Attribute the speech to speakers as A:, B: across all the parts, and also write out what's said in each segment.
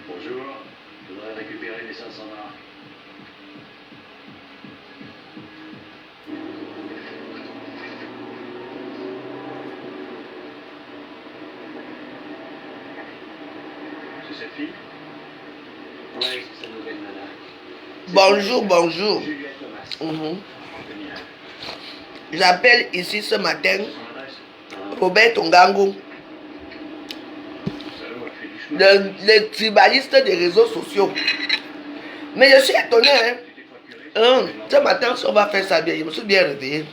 A: Bonjour, je voudrais récupérer les 500 marques. C'est cette fille? Oui, c'est sa nouvelle nana.
B: Bonjour, bonjour.
A: Juliette Thomas.
B: Mhm.
A: Génial.
B: J'appelle ici ce matin
A: Son adresse?
B: Robert Tongango,
A: Salaud, elle fait du chemin.
B: le tribaliste des réseaux sociaux. Mais je suis étonné, hein.
A: Tu t'es procuré?
B: Ce matin, on va faire ça bien. Je me suis bien réveillé.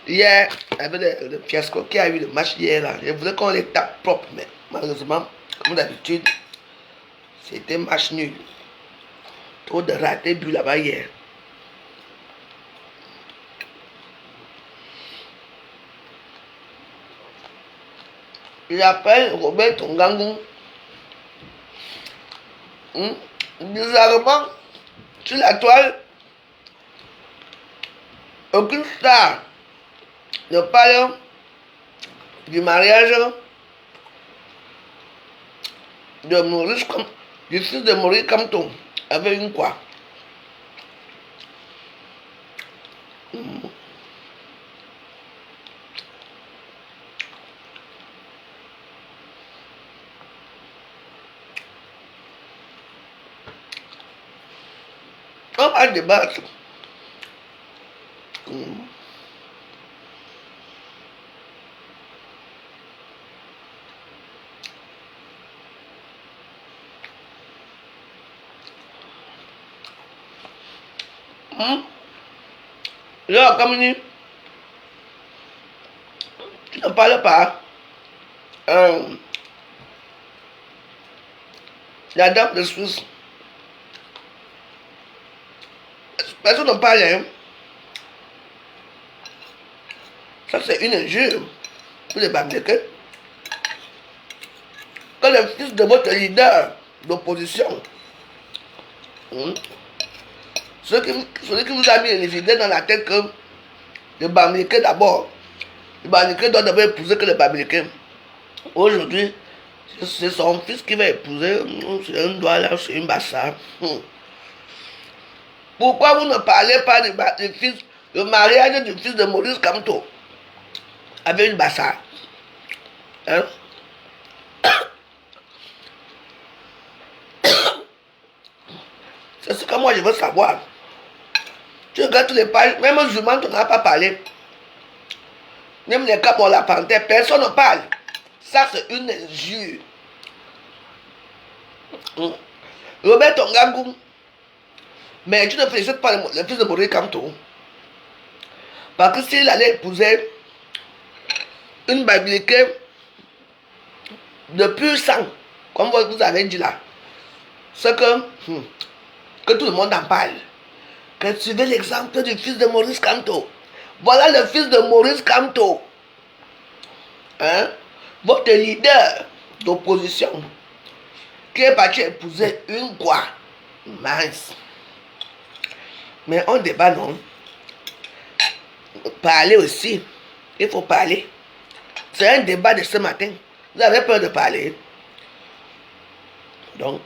B: Hier, avec le fiasco qui a eu le match hier, là, je voulais qu'on les tape propre, mais malheureusement, comme d'habitude, c'était match nul. Trop de ratés but là-bas hier. J'appelle Robert Tongango. Bizarrement, sur la toile, aucune star ne parle du mariage de Maurice, du fils de Maurice Kamto avec une quoi. On va débattre. Là, comme dit, tu ne parles pas. La dame de Suisse. Personne ne parle. Hein. Ça, c'est une injure pour les Bamileke. Que le fils de votre leader d'opposition, celui qui vous a mis l'idée dans la tête que le Bamileke d'abord, le Bamileke doit d'abord épouser que le Bamileke. Aujourd'hui, c'est son fils qui va épouser, c'est un doigt là, c'est une bassa. Pourquoi vous ne parlez pas du fils, le mariage du fils de Maurice Kamto avec une bassa? Hein? C'est ce que moi je veux savoir. Tu regardes tous les pages, même aux humains, on n'a pas parlé. Même les cas pour la panthère, personne ne parle. Ça, c'est une injure. Robert Tongango, mais tu ne félicites pas le fils de Maurice Kamto. Parce que s'il allait épouser une Bamileke de pur sang, comme vous avez dit là, c'est que tout le monde en parle. Que suivez l'exemple du fils de Maurice Kamto. Voilà le fils de Maurice Kamto. Hein? Votre leader d'opposition qui est parti épouser une quoi? Mince. Mais on débat, non? Parler aussi. Il faut parler. C'est un débat de ce matin. Vous avez peur de parler. Donc,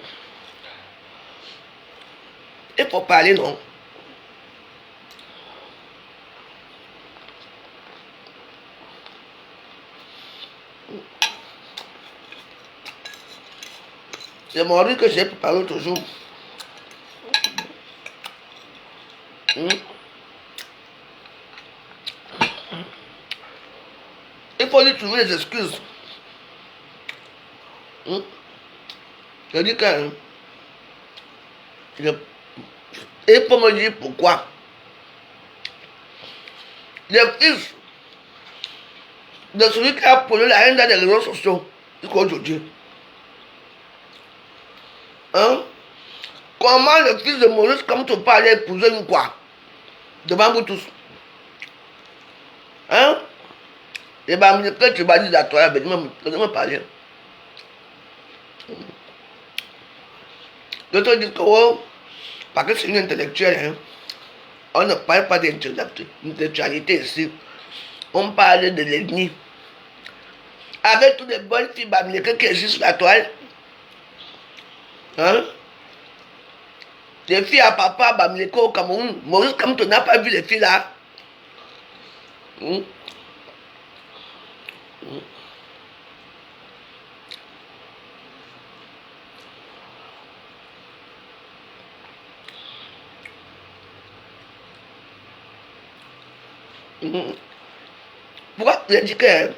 B: il faut parler, non? C'est mon riz que j'ai préparé l'autre jour. Il faut lui trouver des excuses. Je dis que il faut me dire pourquoi. Le fils de celui qui a pollué la haine dans les réseaux sociaux jusqu'à aujourd'hui. Hein? Comment le fils de Maurice, comme tu parles, épouser une quoi? Devant vous tous. Hein? Et bien, quand tu vas dire à toi, je vais me parler. D'autres disent que, oh, parce que c'est une intellectuelle, hein? On ne parle pas d'intellectualité ici. On parle de l'ethnie. Avec toutes les bonnes filles bamileke qui existent sur la toile, Hein? Les filles à papa Bamileke au Cameroun. Maurice Kamto n'a pas vu les filles là. Hmm? Hmm. Hmm. Pourquoi j'ai dit que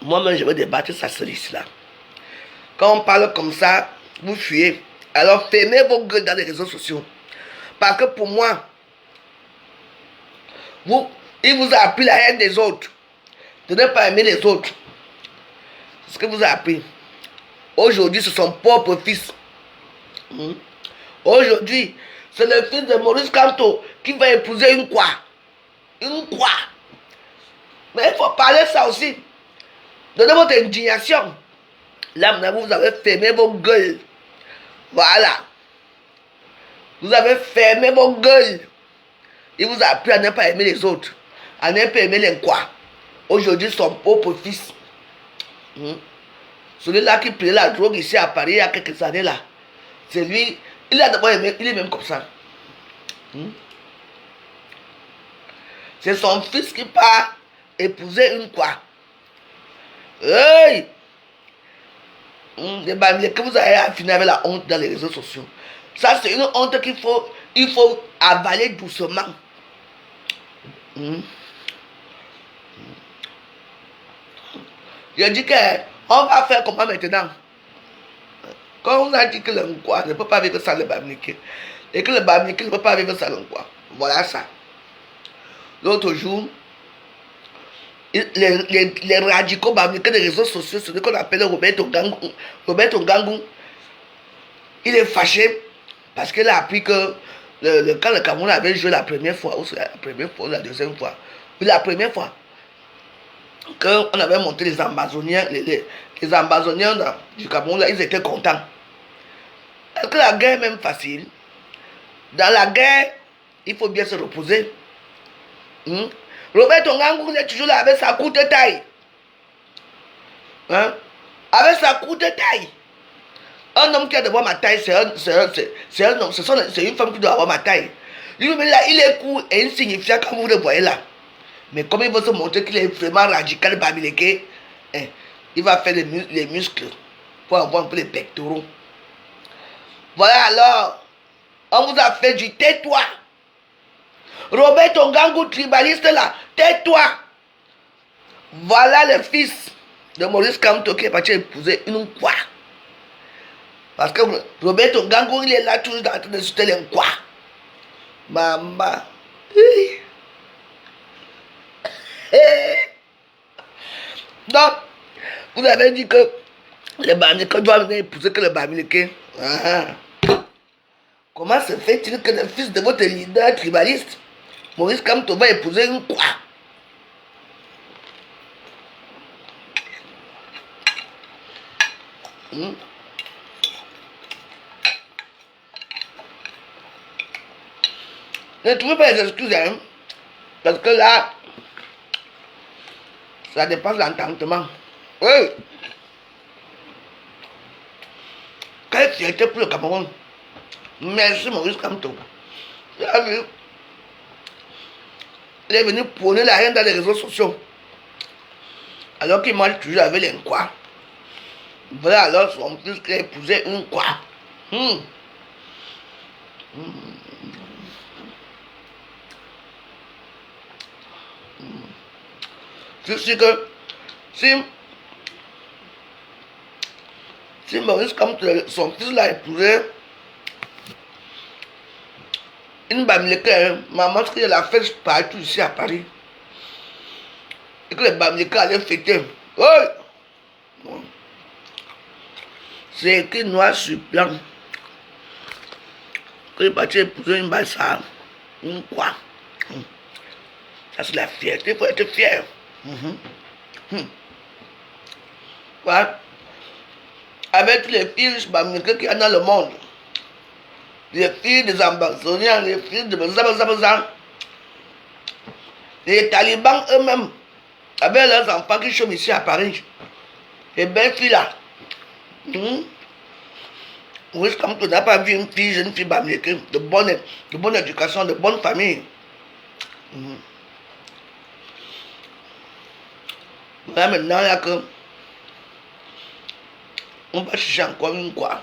B: moi-même je vais débattre ça seul ici là. Quand on parle comme ça, vous fuyez. Alors fermez vos gueules dans les réseaux sociaux. Parce que pour moi, il vous a appris la haine des autres. De ne pas aimer les autres. C'est ce que vous a appris. Aujourd'hui, c'est son propre fils. Hmm. Aujourd'hui, c'est le fils de Maurice Kamto qui va épouser une quoi. Une quoi. Mais il faut parler ça aussi. Donnez votre indignation. Là, maintenant, vous avez fermé vos gueules. Voilà. Vous avez fermé vos gueules. Il vous a appris à ne pas aimer les autres. À ne pas aimer les quoi. Aujourd'hui, son propre fils. Hmm. Celui-là qui prenait la drogue ici à Paris il y a quelques années là. C'est lui. Il a d'abord aimé. Il est même comme ça. Hmm. C'est son fils qui part épouser une quoi. Hey! Que vous avez affiné avec la honte dans les réseaux sociaux. Ça, c'est une honte il faut avaler doucement. Je dis qu'on va faire comment maintenant? Quand on a dit que le Nkwa ne peut pas vivre sans le Bamileke, et que le Bamileke ne peut pas vivre sans le Nkwa. Voilà ça. L'autre jour, les radicaux Bamileke des réseaux sociaux, ce qu'on appelle Roberto Ngangou, il est fâché parce qu'il a appris que quand le Cameroun avait joué la première fois, ou la première fois, ou la deuxième fois, ou la première fois, qu'on avait monté les Amazoniens, les Amazoniens du Cameroun, là, ils étaient contents. Est-ce que la guerre est même facile? Dans la guerre, il faut bien se reposer. Roberto Ngangou est toujours là avec sa courte taille. Hein? Avec sa courte taille. Un homme qui a devant ma taille, c'est un homme, c'est une femme qui doit avoir ma taille. Lui-même là, il est court et insignifiant comme vous le voyez là. Mais comme il veut se montrer qu'il est vraiment radical, Bamileke, il va faire les muscles pour avoir un peu les pectoraux. Voilà alors, on vous a fait du tais-toi. Roberto Ngangou, tribaliste là, tais-toi. Voilà le fils de Maurice Kamto qui est parti épouser une quoi. Parce que Roberto Ngangou, il est là toujours en train de soutenir un quoi. Maman. Donc, vous avez dit que le Bamileke doit venir épouser que le Bamileke. Comment se fait-il que le fils de votre leader tribaliste, Maurice Kamto, va épouser une quoi? Ne trouvez pas les excuses, hein? Parce que là, ça dépasse l'entendement. Oui. Quelle fierté pour le Cameroun. Merci Maurice Kamto. Il a vu. Il est venu prôner la haine dans les réseaux sociaux. Alors qu'il mange toujours avec les quoi. Voilà alors son fils qui a épousé une quoi. Je sais que si Maurice Kamto, son fils l'a épousé une Bamileke, maman, qu'il a fait partout ici à Paris. Et que les Bamileke allaient fêter. Oui! C'est écrit noir sur blanc. Que les partis épouser une Bassa. Une quoi? Ça c'est la fierté, il faut être fier. Voilà. Avec les filles Bamileke qu'il y a dans le monde. Les filles des Amazoniens, les filles de Zabazabaza, les talibans eux-mêmes, avec leurs enfants qui chôment ici à Paris. Les belles filles là. Maurice Kamto n'a pas vu une fille, jeune fille bamileke, de bonne éducation, de bonne famille. Là maintenant, il y a que. On va chercher encore une quoi.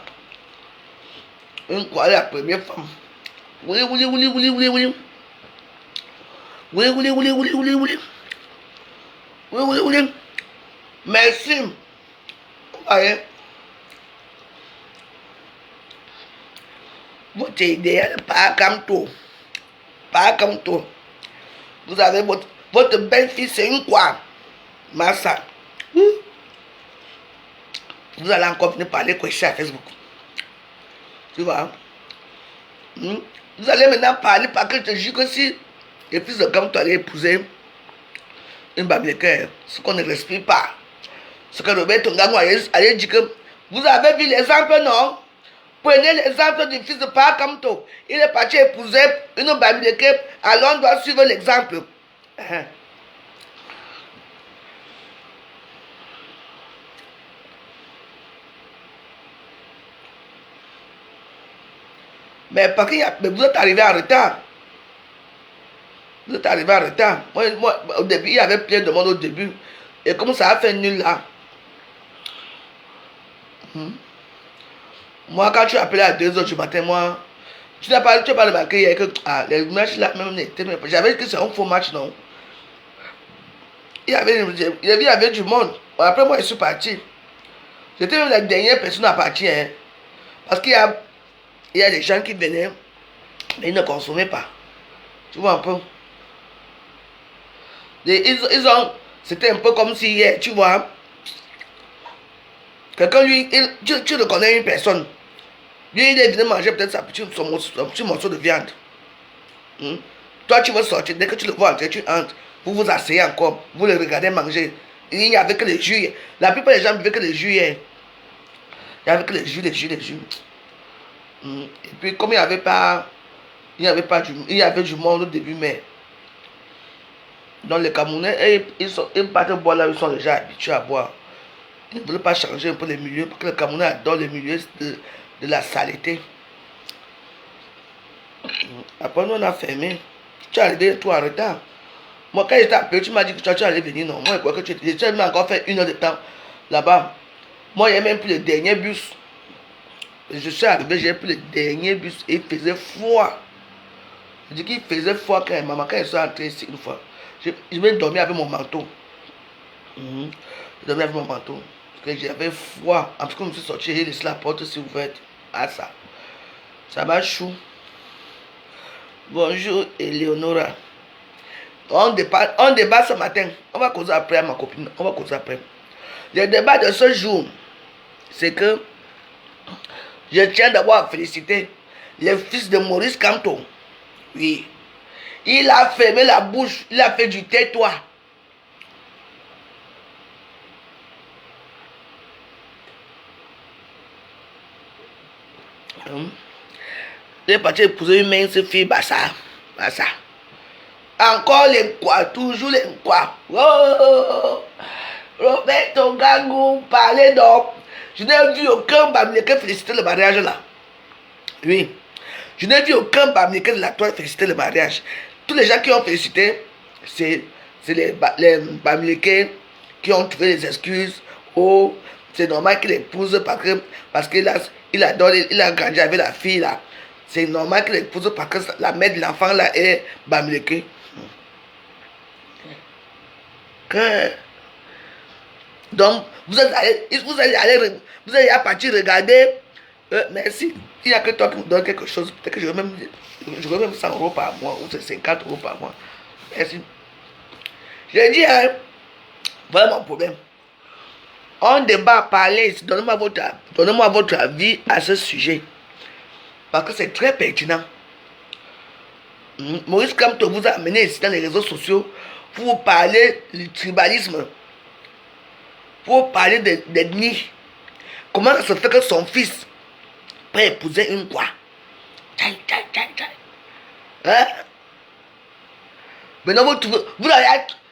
B: Une quoi, la première femme. Oui. Oui. Merci. Voyez. Votre idéal, pas comme tout. Pas comme tout. Vous avez votre belle-fille, c'est une quoi? Massa. Vous allez encore venir parler quoi à Facebook. Tu vois? Vous allez maintenant parler parce que je te jure que si le fils de comme toi allait épouser une bamileke, ce qu'on ne respire pas. Ce que Robert Tongango allait dire que vous avez vu l'exemple, non? Prenez l'exemple du fils de Pa Kamto. Il est parti épouser une bamileke, alors on doit suivre l'exemple. Mais parce que vous êtes arrivé en retard. Vous êtes arrivé en retard. Moi, au début, il y avait plein de monde au début. Et comme ça a fait nul là. Moi, quand tu as appelé à 2h du matin, moi, tu n'as pas remarqué hier que les matchs là même n'étaient même pas. J'avais dit que c'est un faux match, non? Il y avait du monde. Après, moi, je suis parti. J'étais même la dernière personne à partir. Hein. Parce qu'il y a des gens qui venaient, mais ils ne consommaient pas. Tu vois un peu? C'était un peu comme si hier, tu vois, quelqu'un tu reconnais une personne. Lui, il est venu manger peut-être son petit morceau de viande. Toi, tu vas sortir, dès que tu le vois entrer, tu entres. Vous vous asseyez encore, vous le regardez manger. Il n'y avait que les jus. La plupart des gens buvaient que les jus. Il n'y avait que les jus. Et puis, comme il n'y avait du monde au début, mais dans les Camerounais, ils partent boire là, ils sont déjà habitués à boire. Ils ne veulent pas changer un peu les milieux, parce que les Camerounais adorent les milieux de la saleté. Après, nous, on a fermé. Tu es arrivé tout en retard. Moi, quand j'étais appelé, tu m'as dit que tu allais venir. Non, moi, je crois que tu as encore fait 1 heure de temps là-bas. Moi, il n'y a même plus le dernier bus. Je suis arrivé, j'ai pris le dernier bus et il faisait froid. Je dis qu'il faisait froid quand maman, quand elle est entrée ici une fois. Je vais dormir avec mon manteau. Je dormais avec mon manteau. Parce que j'avais froid. En tout cas, je me suis sorti, j'ai laissé la porte aussi ouverte. Ah, ça. Ça m'a chou. Bonjour, Eleonora. On débat ce matin. On va causer après à ma copine. On va causer après. Le débat de ce jour, c'est que je tiens d'abord à féliciter le fils de Maurice Kamto. Oui. Il a fermé la bouche. Il a fait du tais-toi. Il est parti épouser une mince fille, Bassa. Encore les quoi, toujours les quoi. Oh, Robert Tongango parlait donc. Je n'ai vu aucun bamileke féliciter le mariage là. Oui. Je n'ai vu aucun bamileke de la toile féliciter le mariage. Tous les gens qui ont félicité, c'est les bamileke qui ont trouvé des excuses. Oh, c'est normal qu'il épouse parce qu'il a grandi avec la fille là. C'est normal qu'il épouse parce que la mère de l'enfant là est bamileke. Donc, vous allez à partir regarder. Merci. Il n'y a que toi qui me donne quelque chose. Peut-être que je vais même 100 euros par mois ou 50 euros par mois. Merci. J'ai dit, hein, voilà mon problème. On débat, parler. Donnez-moi votre avis à ce sujet. Parce que c'est très pertinent. Maurice Kamto vous a amené ici dans les réseaux sociaux pour parler du tribalisme. Pour parler d'ethnie. Comment ça se fait que son fils peut épouser une quoi? Hein? Maintenant, vous allez,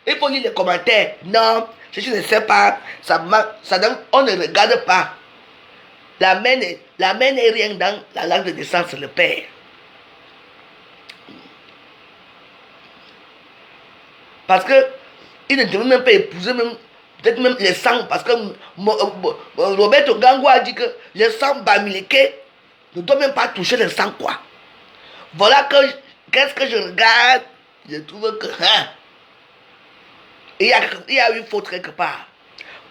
B: il faut lire les commentaires. Non, je ne sais pas. On ne regarde pas. la mère n'est rien dans la langue de naissance, le père. Parce que il ne devait même pas épouser même peut-être même les sangs, parce que Roberto Gango a dit que les sangs bamileke ne doivent même pas toucher les sangs, quoi. Voilà qu'est-ce que je regarde, je trouve que il y a eu faute quelque part.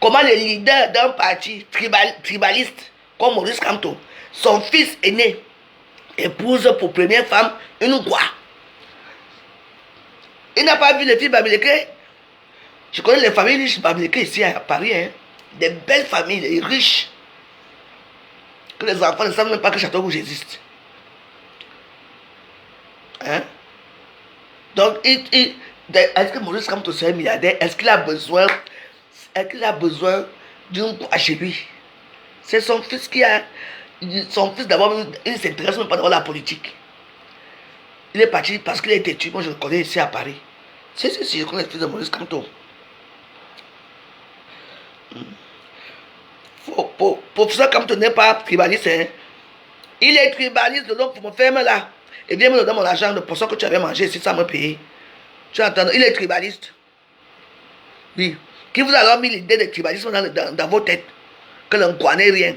B: Comment le leader d'un parti tribaliste comme Maurice Kamto, son fils aîné, épouse pour première femme une Gwa. Il n'a pas vu les filles bamileke. Je connais les familles riches bamileke ici à Paris, hein. Des belles familles, riches. Que les enfants ne savent même pas que Château Rouge existe. Hein? Donc, est-ce que Maurice Kamto c'est un milliardaire? Est-ce qu'il a besoin d'une Gwa chez lui? C'est son fils qui a. Son fils d'abord, il ne s'intéresse même pas dans la politique. Il est parti parce qu'il a été tué. Moi, je le connais ici à Paris. Si, je connais le fils de Maurice Kamto. Professeur Kamto n'est pas tribaliste. Hein. Il est tribaliste de l'homme pour me ferme là. Et viens me donner mon argent de poisson que tu avais mangé ici sans me payer. Tu entends? Il est tribaliste. Oui. Qui vous a alors mis l'idée de tribalisme dans vos têtes? Que l'on ne connaît rien.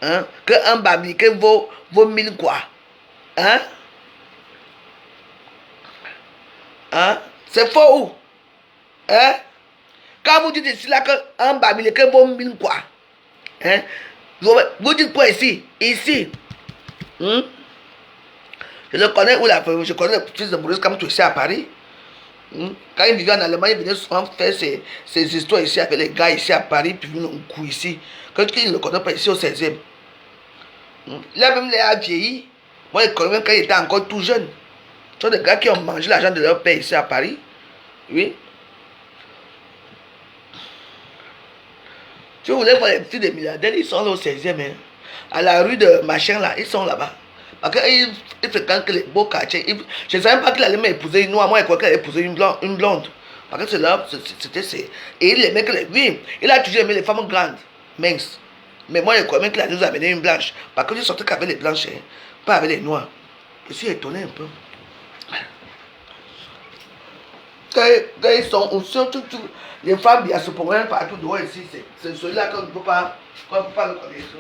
B: Hein? Que un bamileke vaut 1000 quoi? Hein? Hein? C'est faux ou? Hein? Quand vous dites ici là qu'un bamileke vaut 1000 quoi? Hein? Vous dites quoi ici? Ici. Hein? Je le connais où la je connais le fils de Maurice Kamto ici à Paris. Quand il vivait en Allemagne, il venait souvent faire ses histoires ici avec les gars ici à Paris, puis il venait un coup ici. Quand il ne le connaît pas ici au 16e. Il a même l'air vieilli. Moi, je le connais même quand il était encore tout jeune. Ce sont des gars qui ont mangé l'argent de leur père ici à Paris. Oui. Si vous voulez voir les filles des milliardaires, ils sont là au 16e. Hein. À la rue de Machin, là, ils sont là-bas. Parce qu'ils fréquentent que les beaux quartiers. Je ne savais même pas qu'il allait m'épouser une noire. Moi, je croyais qu'il allait épouser une blonde. Parce que c'est là, c'était. Et il aimait que les. Oui, il a toujours aimé les femmes grandes, minces. Mais moi, je croyais même qu'il allait nous amener une blanche. Parce que je sortais qu'avec les blanches, hein, pas avec les noirs. Je suis étonné un peu. Quand ils sont. Surtout, les femmes, il y a ce problème partout dehors ici. C'est celui-là qu'on ne peut pas le connaître.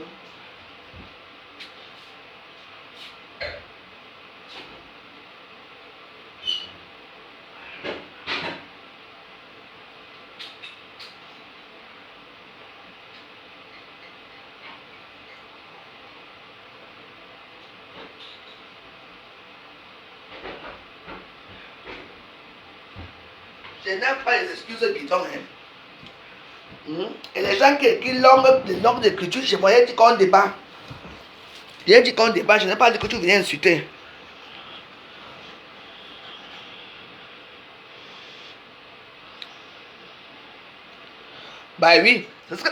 B: Je n'aime pas les excuses bidons. Et les gens qui longuent le nombre d'écritures, je voyais dire qu'on débat. J'ai dit qu'on débat, je n'ai pas dit que tu venais insulter. Bah oui. Parce que,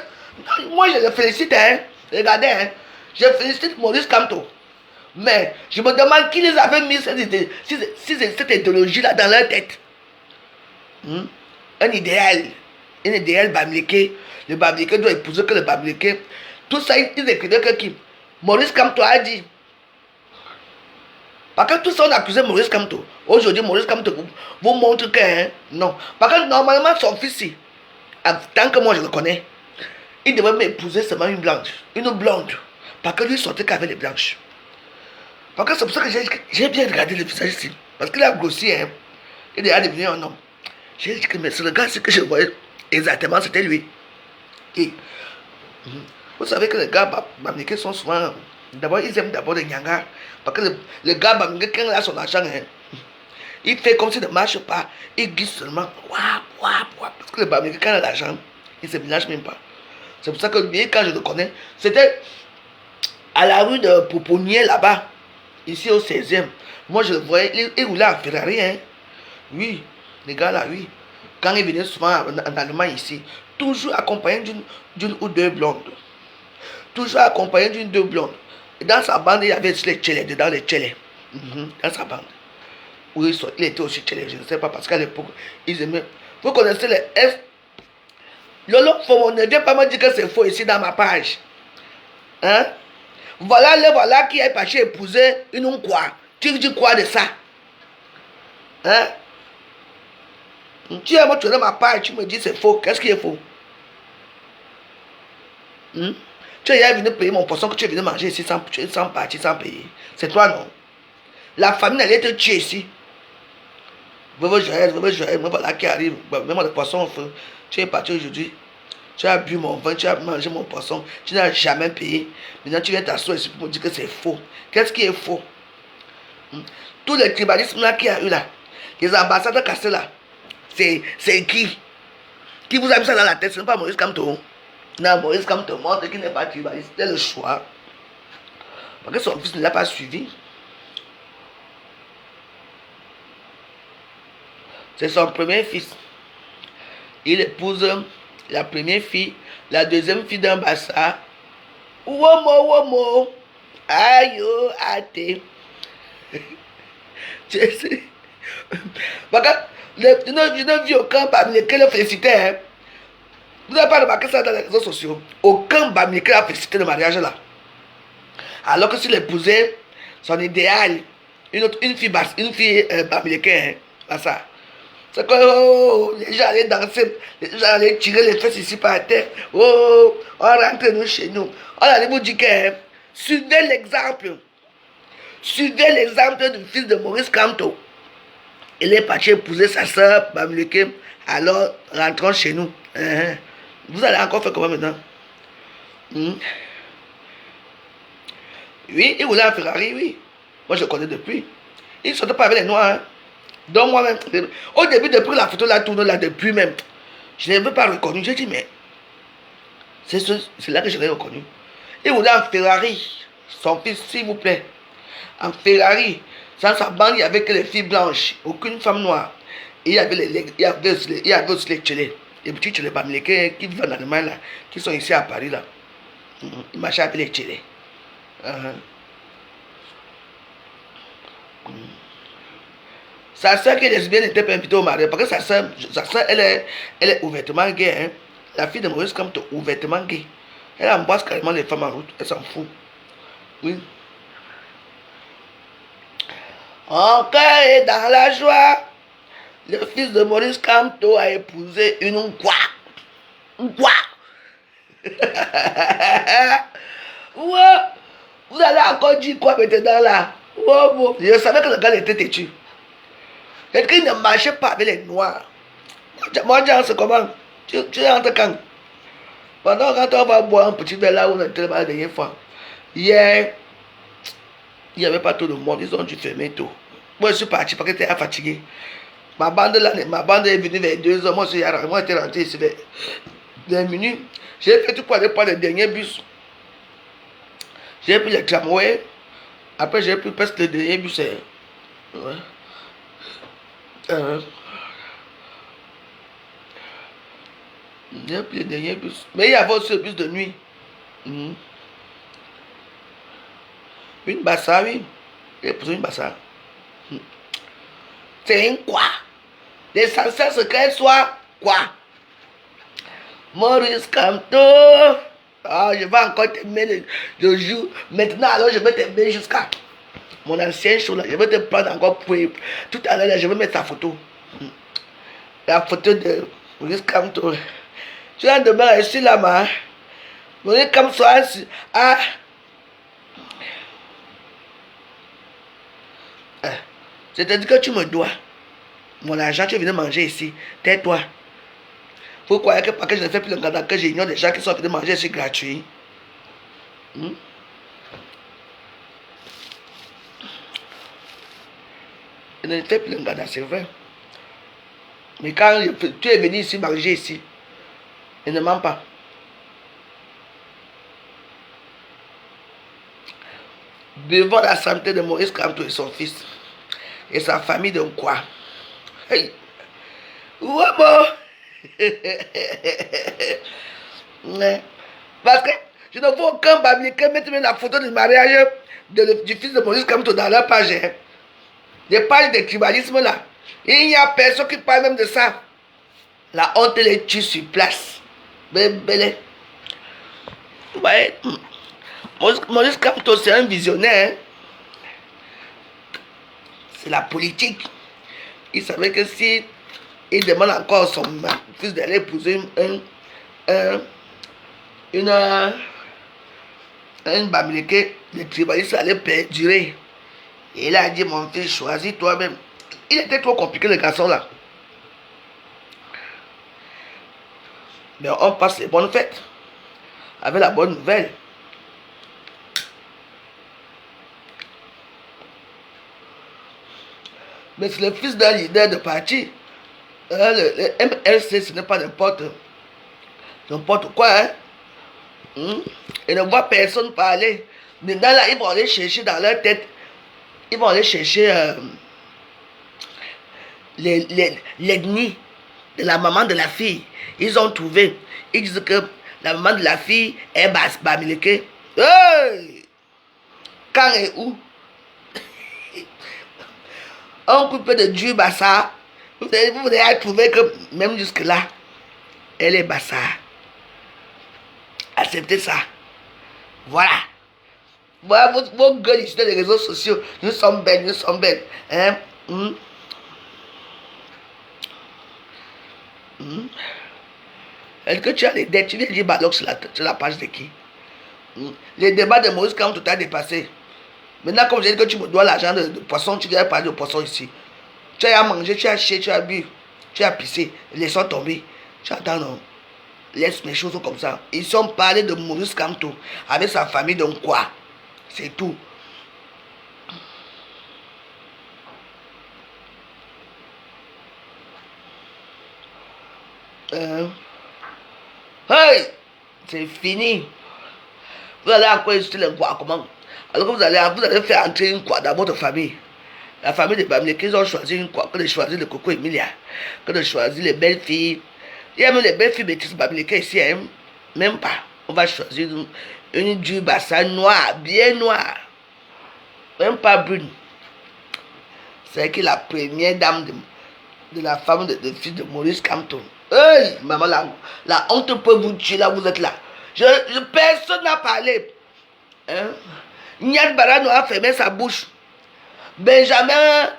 B: moi je le félicite, hein. Regardez, hein. Je félicite Maurice Kamto. Mais je me demande qui les avait mis cette idéologie-là dans leur tête. Un idéal bamileke. Le bamileke doit épouser que le bamileke. Tout ça, ils écrivaient que qui? Maurice Kamto a dit. Parce que tout ça, on accusait Maurice Kamto. Aujourd'hui, Maurice Kamto vous montre que hein, non. Parce que normalement, son fils, tant que moi je le connais, il devait m'épouser seulement une blanche, une blonde. Parce que lui sortait qu'avec les blanches. Parce que c'est pour ça que j'ai bien regardé le visage ici. Parce qu'il a grossi, hein. Il est devenu un homme. J'ai dit que c'est le gars, ce que je voyais exactement, c'était lui. Et vous savez que les gars bamileke sont souvent. D'abord, ils aiment d'abord les nyangas. Parce que le gars bamileke, quand il a son argent, hein, il fait comme s'il ne marche pas. Il glisse seulement. Parce que le bamileke, quand il a l'argent, il ne se mélange même pas. C'est pour ça que lui, quand je le connais, c'était à la rue de Pouponnier là-bas, ici au 16e. Moi, je le voyais, il roulait en Ferrari. Hein. Oui, les gars là, oui. Quand ils venaient souvent en Allemagne ici, toujours accompagné d'une ou deux blondes. Toujours accompagné d'une ou deux blondes. Et dans sa bande, il y avait les tchélés, dedans les tchélés. Dans sa bande. Oui, il était aussi tchélé, je ne sais pas, parce qu'à l'époque, ils aimaient. Vous connaissez les F. Lolo, ne viens pas me dire que c'est faux ici dans ma page. Hein? Voilà qui est parti épouser une quoi. Tu dis quoi de ça? Hein? Tu as montré ma part et tu me dis c'est faux. Qu'est-ce qui est faux? Tu es venu payer mon poisson que tu es venu manger ici sans partir, sans payer. C'est toi, non? La famille allait te tuer ici. Veuve Joël, me voilà qui arrive. Mets-moi le poisson au feu. Tu es parti aujourd'hui. Tu as bu mon vin, tu as mangé mon poisson. Tu n'as jamais payé. Maintenant, tu viens t'asseoir ici pour me dire que c'est faux. Qu'est-ce qui est faux? Tous les tribalismes là qu'il y a eu là, les ambassadeurs cassés là, c'est qui? Qui vous a mis ça dans la tête? Ce n'est pas Maurice Kamto. Non, Maurice Kamto montre qu'il n'est pas tribaliste. C'était le choix. Parce que son fils ne l'a pas suivi. C'est son premier fils. Il épouse la première fille, la deuxième fille d'un bassa. Womo. Ayo, ate. Tu sais. Parce que je ne vis aucun Bamileke le félicitait. Hein. Vous n'avez pas remarqué ça dans les réseaux sociaux. Aucun Bamileke a félicité le mariage là. Alors que s'il épousait son idéal, une fille Bamileke, hein, pas ça. C'est que les gens allaient danser, les gens allaient tirer les fesses ici par terre. Oh, on rentre nous chez nous. On allait vous dire que suivez l'exemple. Suivez l'exemple du fils de Maurice Kamto. Il est parti épouser sa soeur Bamileke. Alors rentrons chez nous. Vous allez encore faire comment maintenant? Oui, il voulait un Ferrari, oui. Moi je connais depuis. Il ne sortait pas avec les noirs. Hein. Donc moi-même, au début, depuis la photo la tourne là, depuis même, je ne l'avais pas reconnu. J'ai dit, mais c'est là que je l'ai reconnu. Il voulait un Ferrari. Son fils, s'il vous plaît. Un Ferrari. Dans sa bande, il n'y avait que les filles blanches. Aucune femme noire. Et il y avait aussi les tchélés. Les petits tchélés Bamileke qui vivent en Allemagne là, qui sont ici à Paris là. Ils marchaient avec les tchélés. Sa soeur qui est lesbienne n'était pas invitée au mariage parce que sa soeur elle est ouvertement gay. Hein. La fille de Maurice Kamto, ouvertement gay. Elle embrasse carrément les femmes en route. Elle s'en fout. Oui. Encore est dans la joie. Le fils de Maurice Kamto a épousé une quoi. Une quoi. Ouais. Vous allez encore dire quoi maintenant là? Ouais. Je savais que le gars était têtu. Quelqu'un ne marchait pas avec les noirs. Moi, c'est comment? Tu rentres quand? Pendant quand on va boire un petit verre là où on était la dernière fois. Hier, il n'y avait pas tout le monde. Ils ont dû fermer tout. Moi, je suis parti parce que j'étais fatigué. Ma bande est venue vers 2h. Moi, j'étais rentré ici vers 2 minutes. J'ai fait tout pour aller prendre les derniers bus. J'ai pris le tramway. Après, j'ai pris presque le dernier bus. Ouais. J'ai pris le dernier bus. Mais il y avait aussi le bus de nuit. Une bassa, oui. J'ai posé une bassa. C'est une quoi? L'essentiel, c'est qu'elle soit quoi? Maurice Kamto. Ah, je vais encore t'aimer le jour. Maintenant, alors, je vais t'aimer jusqu'à mon ancien show là. Je vais te prendre encore pour. Tout à l'heure, je vais mettre sa photo. La photo de Maurice Kamto. Tu as demain ici là-bas. Maurice Kamto. Ah. C'est-à-dire que tu me dois. Mon argent, tu es venu manger ici. Tais-toi. Vous croyez que parce que je ne fais plus le gardant, que j'ignore les gens qui sont venus manger ici gratuit. Je ne fais plus le gardant, c'est vrai. Mais quand tu es venu ici manger ici, je ne mens pas. Devant la santé de Maurice Kamto et son fils. Et sa famille de quoi? Hey! Wow! Parce que je ne vois aucun Bamileke mettre la photo du mariage du fils de Maurice Kamto dans leur page. Hein. Les pages de tribalisme là. Il n'y a personne qui parle même de ça. La honte les tue sur place. Bébé. Ouais. Maurice Kamto, c'est un visionnaire. Hein. C'est la politique. Il savait que si il demande encore à son fils d'aller épouser une Bamileke, les tribalistes allaient perdurer. Et il a dit, mon fils, choisis toi-même. Il était trop compliqué, le garçon là. Mais on passe les bonnes fêtes. Avec la bonne nouvelle. Mais c'est le fils d'un leader de parti. Le MLC, ce n'est pas n'importe quoi. Hein? Ils ne voient personne parler. Maintenant, là, ils vont aller chercher dans leur tête. Ils vont aller chercher l'ethnie de la maman de la fille. Ils ont trouvé. Ils disent que la maman de la fille est Bamileke. Hey! Quand et où? Un couple de Dieu Bassa. Vous allez trouver que même jusque-là, elle est Bassa. Acceptez ça. Voilà. Voilà vos gueules ici dans les réseaux sociaux. Nous sommes belles, nous sommes belles. Hein? Est-ce que tu as les dettes? Tu viens lire Balok sur la page de qui? Les débats de Maurice Kamto t'a dépassé. Maintenant, comme j'ai dit que tu me dois l'argent de poisson, tu viens parler de poisson ici. Tu as mangé, tu as chié, tu as bu, tu as pissé, laissons tomber. Tu attends, non? Laisse mes choses comme ça. Ils sont parlé de Maurice Kamto avec sa famille, donc quoi? C'est tout. Hey! C'est fini. Vous allez encore insulter les quoi? Comment? Alors que vous allez faire entrer une quoi dans votre famille. La famille de Bamileke, ils ont choisi une quoi? Que de choisir le Coco Emilia. Que de choisir les belles filles. Il y a même les belles filles bêtises Bamileke ici. Hein? Même pas. On va choisir une du bassin noire, bien noire. Même pas brune. C'est qui la première dame de la femme de fils de Maurice Kamto. Hey, maman, la honte peut vous tuer là, vous êtes là. Personne n'a parlé. Hein? Niad Barano a fermé sa bouche. Benjamin,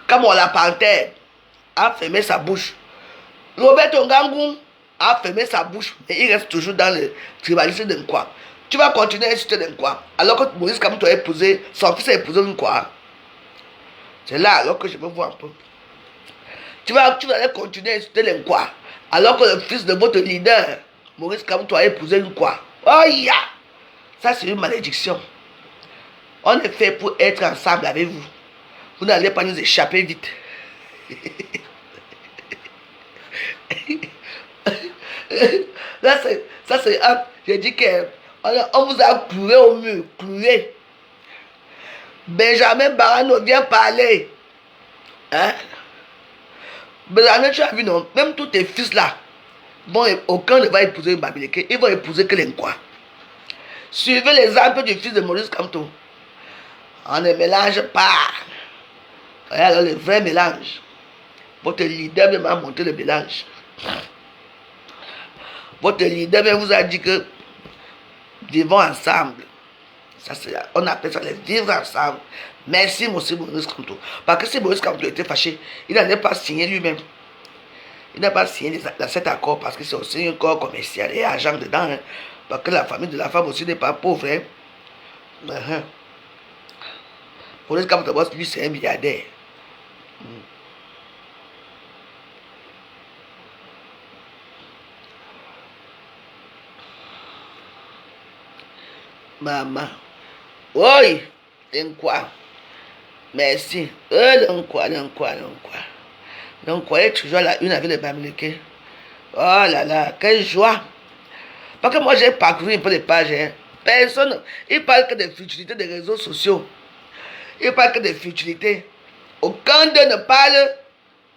B: comme on la panthère, a fermé sa bouche. Robert Ongangou a fermé sa bouche. Mais il reste toujours dans le tribalisme de Nkwa. Tu vas continuer à insulter de Nkwa. Alors que Maurice Kamto a épousé, son fils a épousé Nkwa. C'est là alors que je me vois un peu. Tu vas continuer à insulter les Nkwa. Alors que le fils de votre leader, Maurice Kamto, a épousé Nkwa. Oh ya! Ça c'est une malédiction. On est fait pour être ensemble avec vous. Vous n'allez pas nous échapper vite. Ça c'est un. J'ai dit qu'on vous a cloué au mur. Cloué. Benjamin Barano vient parler. Hein? Benjamin, tu as vu, non? Même tous tes fils là. Bon, aucun ne va épouser Bamileke. Ils vont épouser que les Nkwa. Suivez l'exemple du fils de Maurice Kamto. On ne mélange pas. Alors le vrai mélange. Votre leader m'a montré le mélange. Votre leader vous a dit que vivons ensemble. Ça, on appelle ça les vivre ensemble. Merci, monsieur Maurice Kamto. Parce que si Maurice Kamto était fâché, il n'allait pas signer lui-même. Il n'a pas signé cet accord parce que c'est aussi un corps commercial et agent dedans. Hein. Parce que la famille de la femme aussi n'est pas pauvre. Hein. Maurice Kamto, lui, c'est un milliardaire. Maman. Oui, Nkwa. Merci. Nkwa. Donc, vous voyez toujours la une avec les Bamileke. Oh là là, quelle joie. Parce que moi, j'ai parcouru un peu les pages. Hein. Personne. Il parle que des futilités des réseaux sociaux. Il parle que des futilités. Aucun d'eux ne parle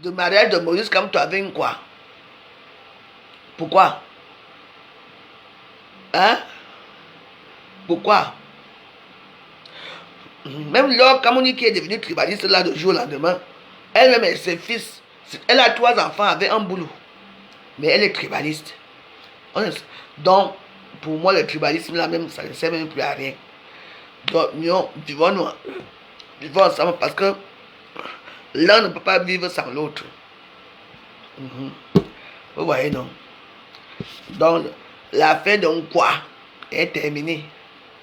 B: de mariage de Maurice Kamto avec Nkwa. Pourquoi? Hein? Pourquoi? Même Laure Kamoni qui est devenue tribaliste là de jour au lendemain, elle-même et ses fils, elle a 3 enfants avec un boulot. Mais elle est tribaliste. Donc, Pour moi, le tribalisme, là même, ça ne sert même plus à rien. Donc, nous vivons ensemble parce que l'un ne peut pas vivre sans l'autre. Vous voyez, non? Donc, la fin d'un quoi est terminée.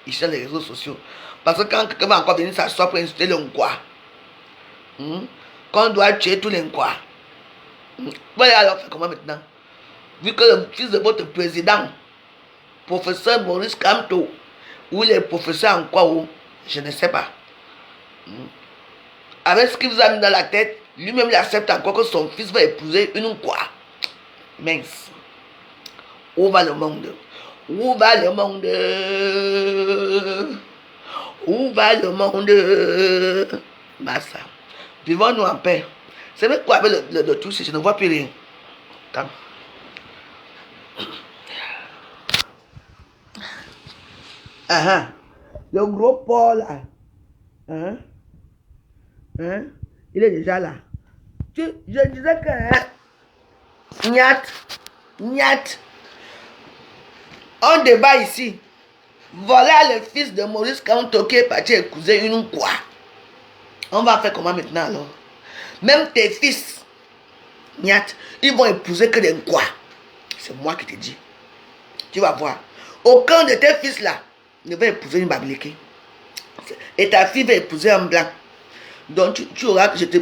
B: Ils cherchent les réseaux sociaux. Parce que quand quelqu'un va encore venir s'asseoir pour insulter le quoi, qu'on doit tuer tous les quoi. Voilà, alors faire comment maintenant? Vu que le fils de votre président, professeur Maurice Kamto, ou les professeurs en quoi, ou, je ne sais pas. Avec ce qu'il vous a mis dans la tête, lui-même il accepte encore que son fils va épouser une quoi. Mince. Où va le monde? Où va le monde? Où va le monde? Basta. Vivons-nous en paix. C'est vrai quoi avec le tout, je ne vois plus rien. Attends. Le gros Paul là. Il est déjà là. Je disais que Niat. On débat ici. Voilà le fils de Maurice Kamto qui est parti épouser une quoi. On va faire comment maintenant alors? Même tes fils, Niat, ils vont épouser que des quoi. C'est moi qui te dis. Tu vas voir. Aucun de tes fils là ne va épouser une Bamileke. Et ta fille va épouser un blanc. Donc tu auras que je te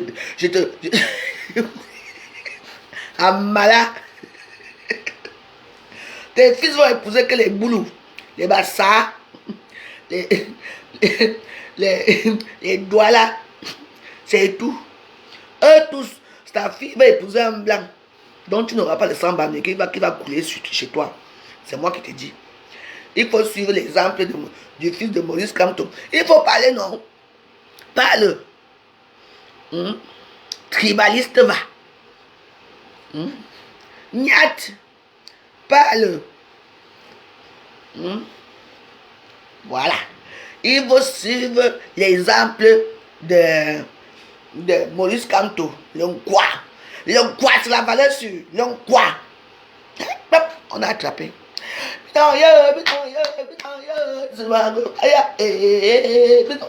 B: Amala. Tes fils vont épouser que les boulous, les bassas, les douala. C'est tout. Eux tous, ta fille va épouser un blanc. Donc tu n'auras pas le sang Bamileke qui va couler chez toi. C'est moi qui te dis. Il faut suivre l'exemple du fils de Maurice Kamto. Il faut parler, non? Parle. Tribaliste va. Niat. Parle. Voilà. Il faut suivre l'exemple de Maurice Kamto. Le quoi? Le quoi, c'est la valeur sûre. Le quoi? On a attrapé.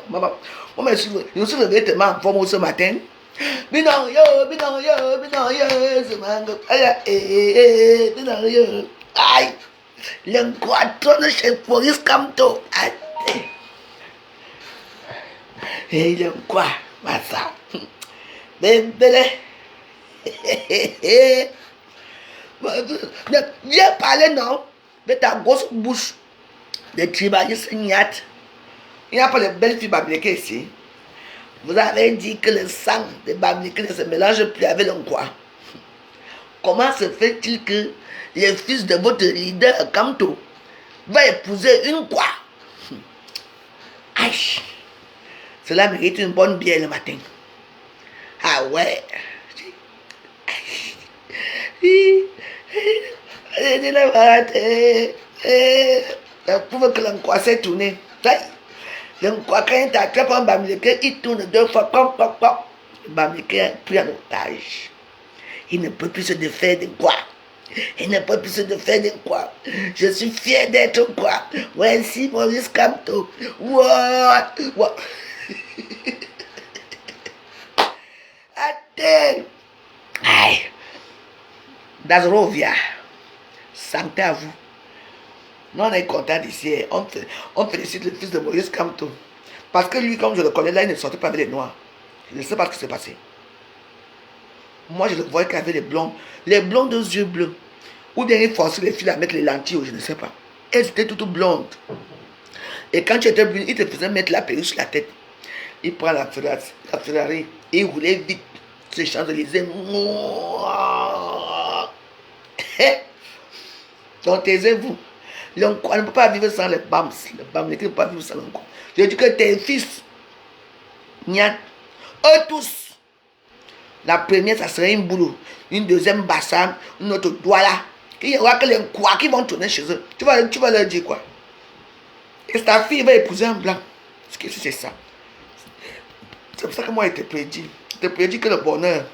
B: Maman, je me suis levé tellement en forme ce matin. Aïe, le quatrième chez Maurice Kamto. Et le quoi, ça? Bébé. Viens parler, non? De ta grosse bouche de tribalistes Niat. Il n'y a pas de belles filles Bamileke ici. Vous avez dit que le sang de Bamileke ne se mélange plus avec le quoi. Comment se fait-il que le fils de votre leader Kamto va épouser une quoi? Aïe! Cela mérite une bonne bière le matin. Ah ouais! Pour que l'enquoi s'est tourné. L'enquoi, quand il t'attrape un Bamileke, il tourne 2 fois. Le Bamileke est pris en otage. Il ne peut plus se défaire de quoi. Il ne peut plus se défaire de quoi. Je suis fier d'être quoi. Voici Maurice Kamto. What? Attends. Aïe. Dazrovia. Santé à vous. Nous, on est content d'ici. On félicite le fils de Maurice Kamto. Parce que lui, comme je le connais, là, il ne sortait pas avec les noirs. Je ne sais pas ce qui s'est passé. Moi, je le voyais qu'avec les blondes. Les blondes aux yeux bleus. Ou bien il forçait les filles à mettre les lentilles, je ne sais pas. Elles étaient toutes blondes. Et quand tu étais brune, il te faisait mettre la perruque sur la tête. Il prend la Ferrari. Il roulait vite. Se Champs-Élysées. Donc, taisez-vous. On ne peut pas vivre sans les BAMS. Les BAMS ne peuvent pas vivre sans l'encore. Je dis que tes fils, eux tous, la première, ça serait une boulot. Une deuxième, Bassam. Une autre, Douala. Il y aura que les quoi qui vont tourner chez eux. Tu vas leur dire quoi? Et ta fille va épouser un blanc. Qu'est-ce que c'est ça? C'est pour ça que moi, je te prédis. Je te prédis que le bonheur.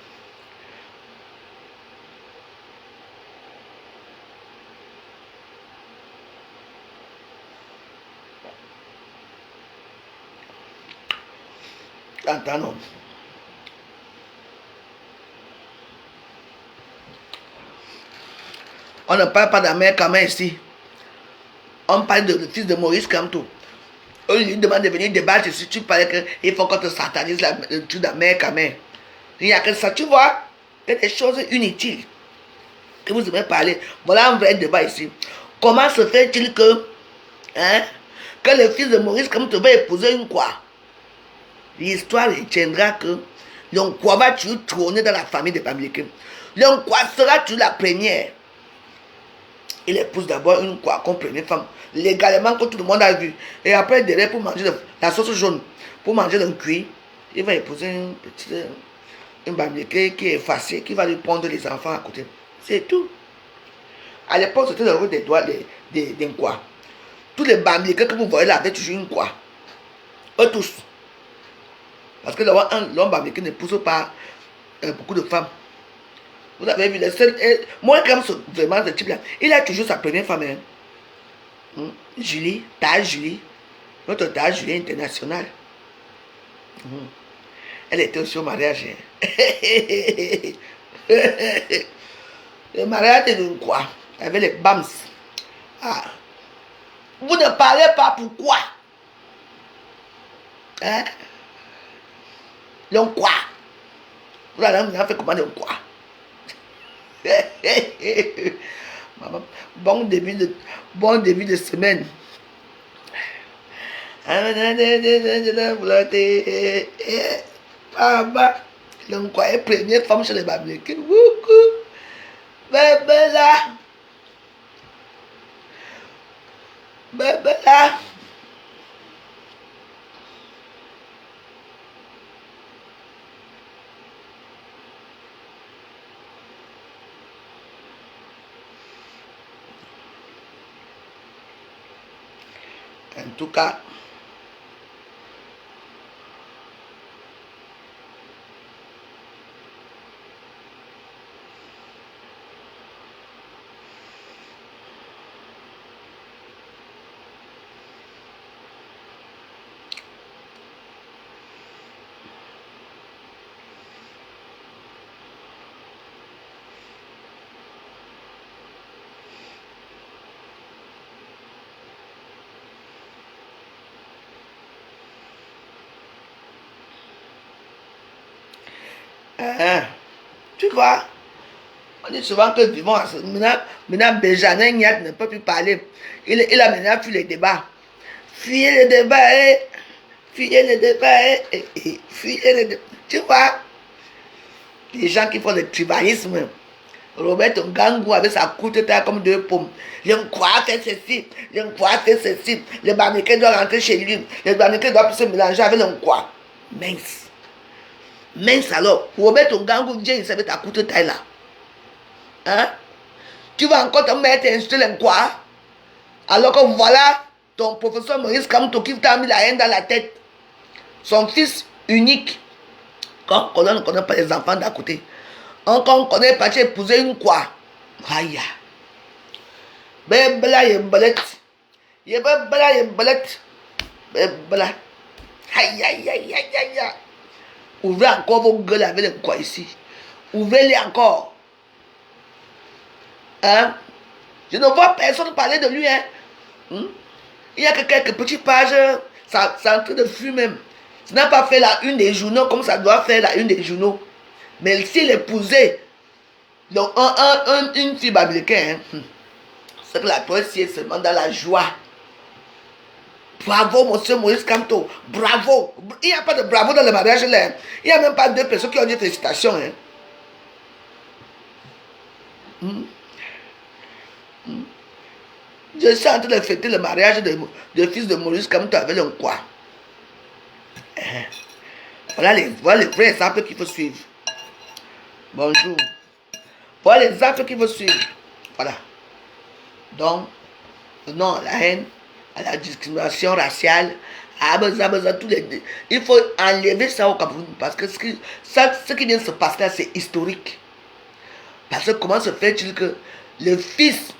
B: T'entends, non? On ne parle pas d'Amer Kamen ici. On parle de fils de Maurice Kamto. On lui demande de venir débattre si tu parlais qu'il faut qu'on te satanise le truc d'Amer Kamen. Il n'y a que ça, tu vois. Il y a des choses inutiles que vous aimez parler. Voilà un vrai débat ici. Comment se fait-il que, que le fils de Maurice Kamto va épouser une quoi? L'histoire retiendra que l'Onkwa va toujours trôner dans la famille des Bamileke. L'Onkwa sera toujours la première. Il épouse d'abord une quoi comme première femme. Légalement, que tout le monde a vu. Et après, derrière, pour manger la sauce jaune, pour manger le cuit, il va épouser une Bamileke qui est effacée, qui va lui prendre les enfants à côté. C'est tout. À l'époque, c'était le rôle des doigts des quoi. Tous les Bamileke que vous voyez là avaient toujours une quoi. Eux tous. Parce que l'homme Bamileke n'épouse pas beaucoup de femmes. Vous avez vu, les seuls. Moi, comme vraiment ce type-là, il a toujours sa première femme. Julie, Taj Julie. Notre Taj Julie internationale. Elle était aussi au mariage. Le mariage de quoi? Avec les BAMS. Ah. Vous ne parlez pas pourquoi? Hein? Donc quoi? Vous avez fait comment donc quoi? Bon début de semaine. Donc quoi, première femme chez les Bamileke. Bébé là. Bébé là. En tout cas, tu vois, on dit souvent que vivons maintenant Benjamin Niat ne peut plus parler. Il a maintenant fui les débats. Fuyez les débats, fuyez les débats, fuyez les débats. Tu vois, les gens qui font le tribalisme. Robert Ngangou avec sa courte taille comme deux pommes. Le Nkwa fait ceci, le Nkwa fait ceci. Le Bamileke doit rentrer chez lui. Le Bamileke doit se mélanger avec le Nkwa. Mince. Mince alors. Robert Ngangou vient ici avec ta courte taille là. Hein? Tu vas encore te mettre à insulter le Nkwa? Alors que voilà ton professeur Maurice Kamto qui t'a mis la haine dans la tête. Son fils unique. Quand on ne connaît pas les enfants d'à côté. On connaît pas, tu épouser une quoi? Aïe. Bébla yembelet. Yebela yembelet. Bébla. Aïe aïe aïe aïe aïe. Ouvrez encore vos gueules avec le quoi ici. Ouvrez-les encore. Hein? Je ne vois personne parler de lui. Hein? Il y a que quelques petites pages. Ça est en train de fumer même. Ça n'a pas fait la une des journaux comme ça doit faire la une des journaux. Mais s'il épousait donc une fille bamileke, c'est que la poésie est seulement dans la joie. Bravo, monsieur Maurice Kamto. Bravo. Il n'y a pas de bravo dans le mariage là. Il n'y a même pas deux personnes qui ont dit félicitations. Je suis en train de fêter le mariage de fils de Maurice Kamto avec un quoi. Voilà les vrais exemples qu'il faut suivre. Bonjour. Voilà les exemples qu'il faut suivre. Voilà. Donc, non à la haine, à la discrimination raciale, à tous les... Il faut enlever ça au Cameroun parce que ce qui vient de se passer là, c'est historique. Parce que comment se fait-il que le fils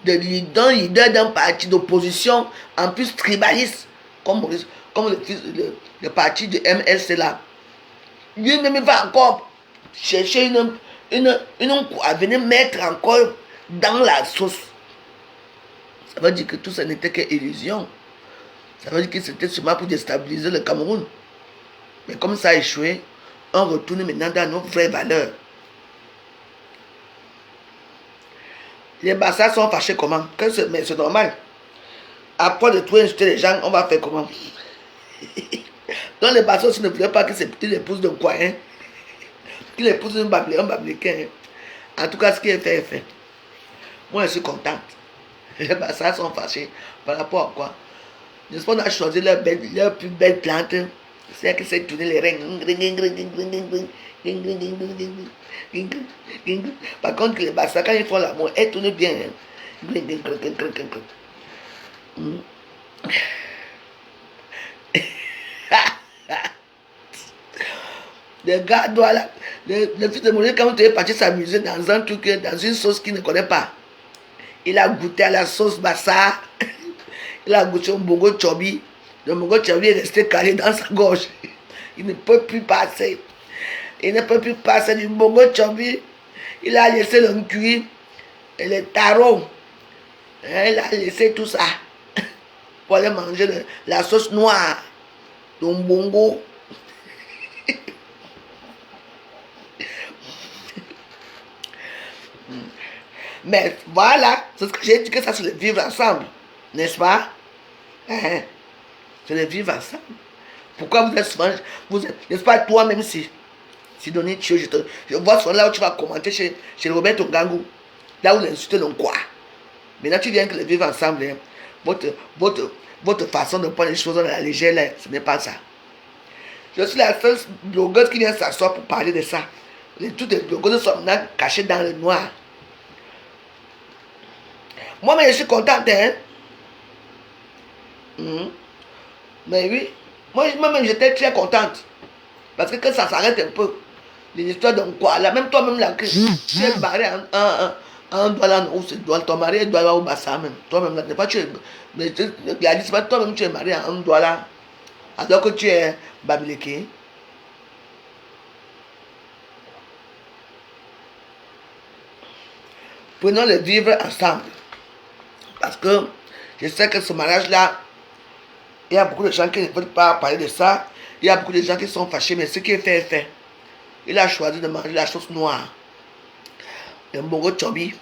B: d'un leader d'un parti d'opposition, en plus tribaliste, comme Maurice, comme le fils, le parti de MLC là. Lui-même va encore chercher une à venir mettre encore dans la sauce. Ça veut dire que tout ça n'était qu'illusion. Ça veut dire que c'était seulement pour déstabiliser le Cameroun. Mais comme ça a échoué, on retourne maintenant dans nos vraies valeurs. Les Bassas sont fâchés comment? Mais c'est normal. Après de tout insulter les gens, on va faire comment? Donc les Bassas aussi ne voulaient pas que c'est petit l'épouse d'un quoi, hein? Qu'il épouse un babliquin. En tout cas, ce qui est fait est fait. Moi, je suis contente. Les Bassas sont fâchés par rapport à quoi? N'est-ce pas, on a choisi leur plus belle plante. C'est que c'est tourner les reins. Par contre, les Bassas, quand ils font l'amour, elles tournent bien. Le gars doit là. Le fils de Moïse, quand tu es parti s'amuser dans un truc, dans une sauce qu'il ne connaît pas. Il a goûté à la sauce Bassa. Il a goûté au bongo chobi. Le bongo chobi est resté calé dans sa gorge. Il ne peut plus passer. Il ne peut plus passer du bongo chobi. Il a laissé le cuir et le taro. Il a laissé tout ça pour aller manger la sauce noire. Donc bongo. Mais voilà, c'est ce que j'ai dit, que ça c'est le vivre ensemble. N'est-ce pas? C'est le vivre ensemble. Pourquoi vous êtes souvent, n'est-ce pas toi-même si donner Dieu, je vois souvent là où tu vas commenter chez Roberto Ngangou, là où l'insulte non quoi. Maintenant tu viens que le vivre ensemble, hein. Votre façon de prendre les choses à la légère, là, ce n'est pas ça. Je suis la seule blogueuse qui vient s'asseoir pour parler de ça. Toutes les blogueuses sont maintenant cachées dans le noir. Moi-même, je suis contente, hein. Mais oui, moi-même, j'étais très contente. Parce que ça s'arrête un peu, les histoires de quoi, là, même toi-même, là, que tu es barré en doigt là, où c'est doigt, ton mari doit là au Bassa même. Toi-même, là, n'est pas tu es, mais toi-même, tu es marié en doigt là, alors que tu es babileke. Prenons le vivre ensemble. Parce que je sais que ce mariage-là, il y a beaucoup de gens qui ne veulent pas parler de ça. Il y a beaucoup de gens qui sont fâchés, mais ce qui est fait est fait. Il a choisi de manger la sauce noire. Le bongo chobi.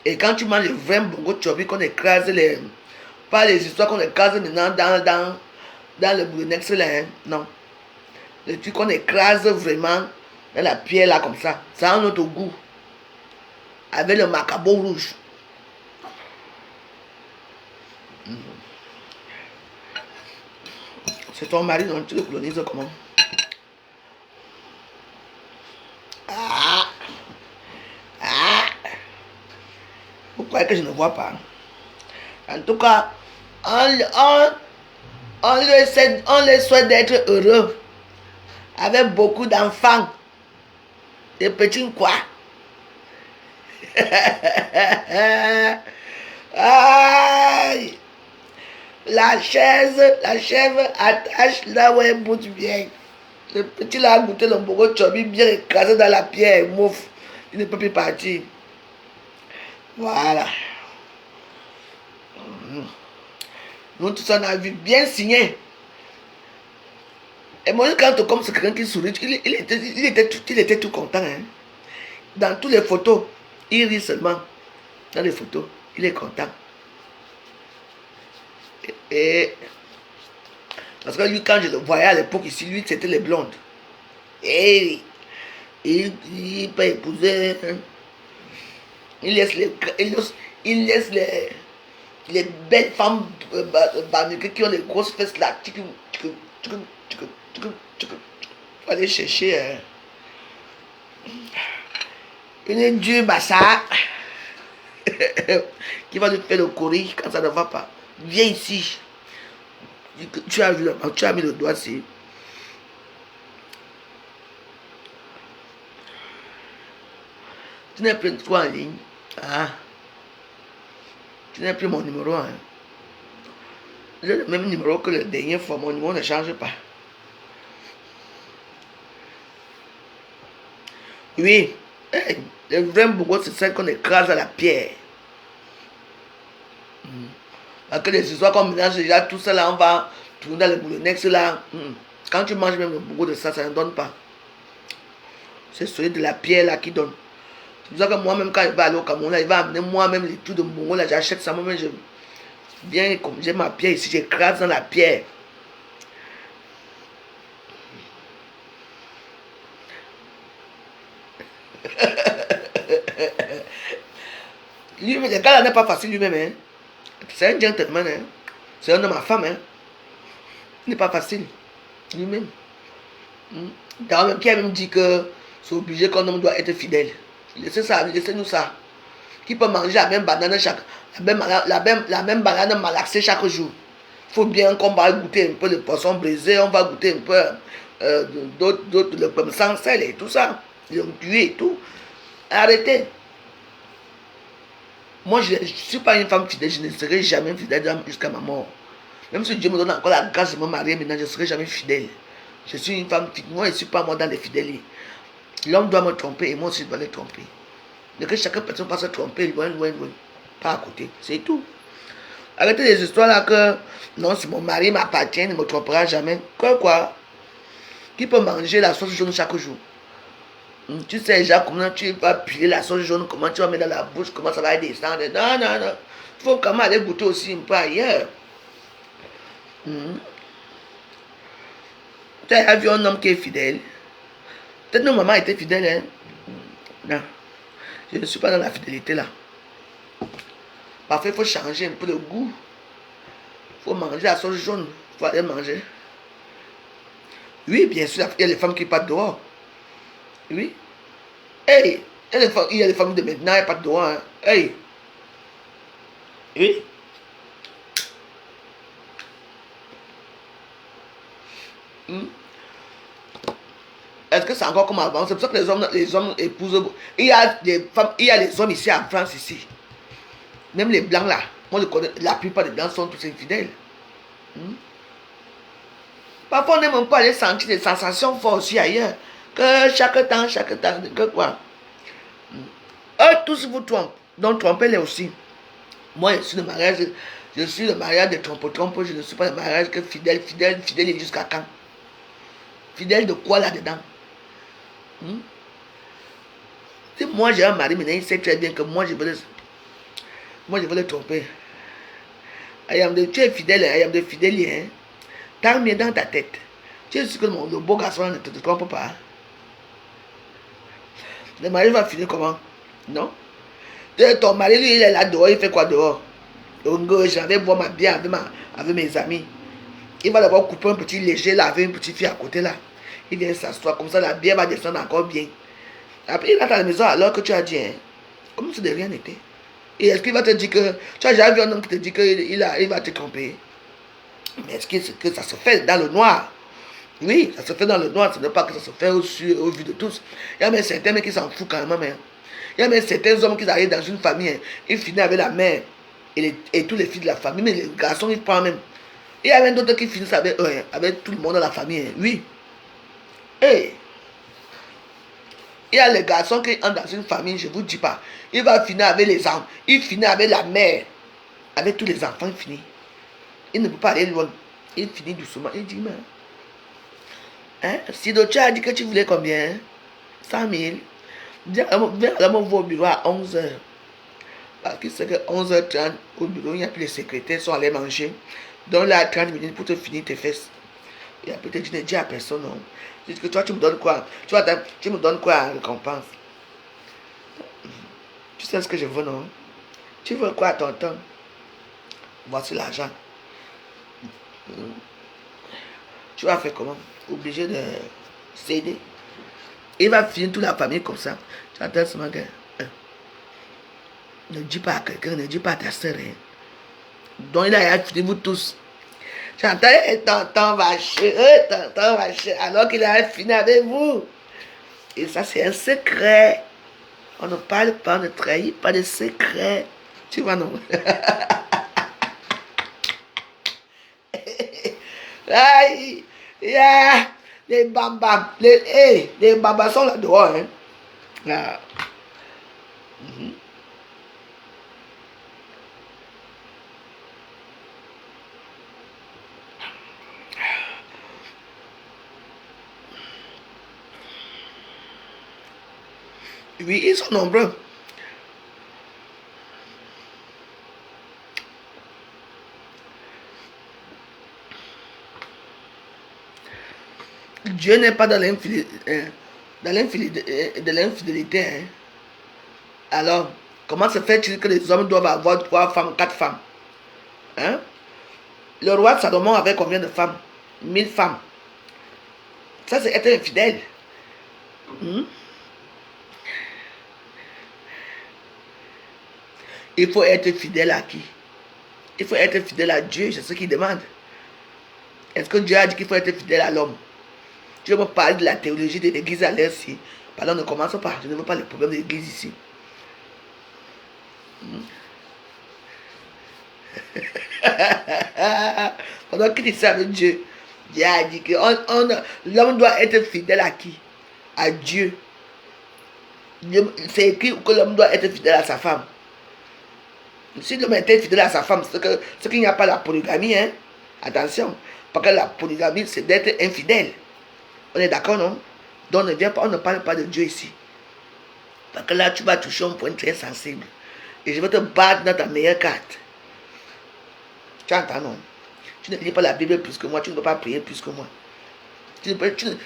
B: Et quand tu manges le vrai bongo chobi, qu'on écrase les... Pas les histoires qu'on écrase maintenant dans le boulonnex là, hein. Non. Le truc qu'on écrase vraiment dans la pierre là, comme ça. Ça a un autre goût. Avec le macabo rouge. C'est ton mari, non? Tu le colonises comment? Vous croyez que je ne vois pas? En tout cas, on les souhaite d'être heureux. Avec beaucoup d'enfants. Des petits quoi? Aïe! La chèvre attache là où elle boute bien. Le petit là a goûté le bogo chobi bien écrasé dans la pierre, mouf. Il ne peut plus partir. Voilà. Nous tous on a vu bien signé. Et moi quand comme c'est quelqu'un qui sourit, il était tout content. Hein. Dans toutes les photos, il rit seulement. Dans les photos, il est content. Et parce que lui, quand je le voyais à l'époque ici, lui, c'était les blondes. Et il peut épouser. Hein. Il laisse les belles femmes qui ont les grosses fesses là. Tu vas aller chercher une dure bassa qui va te faire le courir quand ça ne va pas. Viens ici. Tu as mis le doigt ici. Tu n'es plus toi en ligne. Ah. Tu n'as plus mon numéro. Hein. J'ai le même numéro que le dernier fois. Mon numéro ne change pas. Oui. Hey, le vrai bourreau, c'est celle qu'on écrase à la pierre. Parce que les histoires qu'on mélange déjà tout ça là, on va tourner dans le boulonnex là. Quand tu manges même le bourreau de ça, ça ne donne pas. C'est celui de la pierre là qui donne. C'est pour ça que moi-même, quand je vais aller au Cameroun, là, il va amener moi-même les trucs de bourreau là, j'achète ça moi-même. Je viens, comme j'ai ma pierre ici, j'écrase dans la pierre. Lui-même, le gars là n'est pas facile lui-même. Hein. C'est un gentleman. Hein. C'est un homme à femme. Hein. Il n'est pas facile. Lui-même. D'ailleurs, même qui a même dit que c'est obligé qu'un homme doit être fidèle. Laissez ça, laissez-nous ça. Qui peut manger la même banane chaque, la même banane malaxée chaque jour. Il faut bien qu'on va goûter un peu le poisson brisé, on va goûter un peu d'autres, le pomme sans sel et tout ça. Le cuit et tout. Arrêtez. Moi, je ne suis pas une femme fidèle, je ne serai jamais fidèle jusqu'à ma mort. Même si Dieu me donne encore la grâce de me marier maintenant, je ne serai jamais fidèle. Je suis une femme fidèle. Moi, je ne suis pas moi dans les fidèles. L'homme doit me tromper et moi aussi je dois le tromper. Mais que chaque personne passe se tromper loin, loin, loin. Pas à côté. C'est tout. Arrêtez les histoires là que non, si mon mari m'appartient, il ne me trompera jamais. Quoi? Qui peut manger la sauce jaune chaque jour? Tu sais déjà comment tu vas piler la sauce jaune, comment tu vas mettre dans la bouche, comment ça va descendre. Non. Il faut quand même aller goûter aussi un peu ailleurs. Tu as vu un homme qui est fidèle. Peut-être que maman était fidèle. Hein? Non. Je ne suis pas dans la fidélité là. Parfois, il faut changer un peu le goût. Il faut manger la sauce jaune. Il faut aller manger. Oui, bien sûr, il y a les femmes qui partent dehors. Oui. Hey, il y a les femmes de maintenant, elles partent dehors. Hein. Hey. Oui. Est-ce que c'est encore comme avant? C'est pour ça que les hommes épousent. Il y a des femmes, il y a les hommes ici en France ici. Même les blancs là. Moi je connais, la plupart des blancs sont tous infidèles. Parfois on n'aime pas aller sentir des sensations fortes aussi ailleurs. Que chaque temps, que quoi. Eux tous vous trompent. Donc trompez-les aussi. Moi je suis le mariage de trompe-trompe. Je ne suis pas le mariage que fidèle et jusqu'à quand? Fidèle de quoi là-dedans? Si moi j'ai un mari, maintenant il sait très bien que moi je veux le tromper. Tu es fidèle, de fidèle, hein? Tant mieux dans ta tête. Tu es sûr que le beau garçon ne te trompe pas. Le mari va finir comment? Non? Ton mari, lui, il est là dehors, il fait quoi dehors? Je vais boire ma bière avec mes amis. Il va d'abord couper un petit léger là avec une petite fille à côté là. Il vient s'asseoir, comme ça la bière va descendre encore bien. Après, il rentre à la maison alors que tu as dit, hein, comme si de rien n'était. Et est-ce qu'il va te dire que... Tu as déjà vu un homme qui te dit qu'il va te tromper? Mais est-ce que ça se fait dans le noir? Oui, ça se fait dans le noir, ce n'est pas que ça se fait au vu de tous. Il y a même certains mecs qui s'en foutent quand même. Hein. Il y a même certains hommes qui arrivent dans une famille, hein, ils finissent avec la mère et tous les filles de la famille, mais les garçons, ils prennent même. Il y a même d'autres qui finissent avec eux, hein, avec tout le monde dans la famille. Hein. Oui. Hey. Il y a les garçons qui entrent dans une famille, je ne vous dis pas. Il va finir avec les enfants. Il finit avec la mère. Avec tous les enfants, il finit. Il ne peut pas aller loin. Il finit doucement. Il dit, mais... Hein? Si tu as dit que tu voulais combien? 100 000. Viens alors me voir au bureau à 11h. Parce qu'il sait que 11h30 au bureau, il n'y a plus les secrétaires, sont allés manger. Donc là, 30 minutes pour te finir tes fesses. Et après, tu ne dis à personne, non. Tu dis que toi, tu me donnes quoi? Tu me donnes quoi en récompense? Tu sais ce que je veux, non? Tu veux quoi, tonton? Voici l'argent. Tu vas faire comment? Obligé de céder. Il va finir toute la famille comme ça. Tu entends seulement que... Ne dis pas à quelqu'un, ne dis pas à ta soeur. Hein. Donc il a fini vous tous. J'entends, tonton vache, alors qu'il a fini avec vous. Et ça, c'est un secret. On ne parle pas, on ne trahit pas de secret. Tu vois, non? Aïe, yeah. Les bambas, les bambas sont là dehors. Hein. Ah. Oui, ils sont nombreux. Dieu n'est pas dans l'infidélité. Hein. Alors, comment se fait-il que les hommes doivent avoir 3 femmes, 4 femmes? Hein? Le roi Salomon avait combien de femmes? 1000 femmes. Ça, c'est être infidèle. Hmm? Il faut être fidèle à qui? Il faut être fidèle à Dieu, c'est ce qu'il demande. Est-ce que Dieu a dit qu'il faut être fidèle à l'homme? Je veux parler de la théologie de l'église à l'heure ci. Pardon, ne commence pas. Je ne veux pas les problèmes de l'église ici. Pendant qu'il est avec Dieu, Dieu a dit que l'homme doit être fidèle à qui? À Dieu. C'est écrit que l'homme doit être fidèle à sa femme. Si l'homme était fidèle à sa femme, c'est qu'il n'y a pas la polygamie. Hein? Attention. Parce que la polygamie, c'est d'être infidèle. On est d'accord, non? Donc on ne parle pas de Dieu ici. Parce que là, tu vas toucher un point très sensible. Et je vais te battre dans ta meilleure carte. Tu entends, non? Tu ne lis pas la Bible plus que moi, tu ne peux pas prier plus que moi.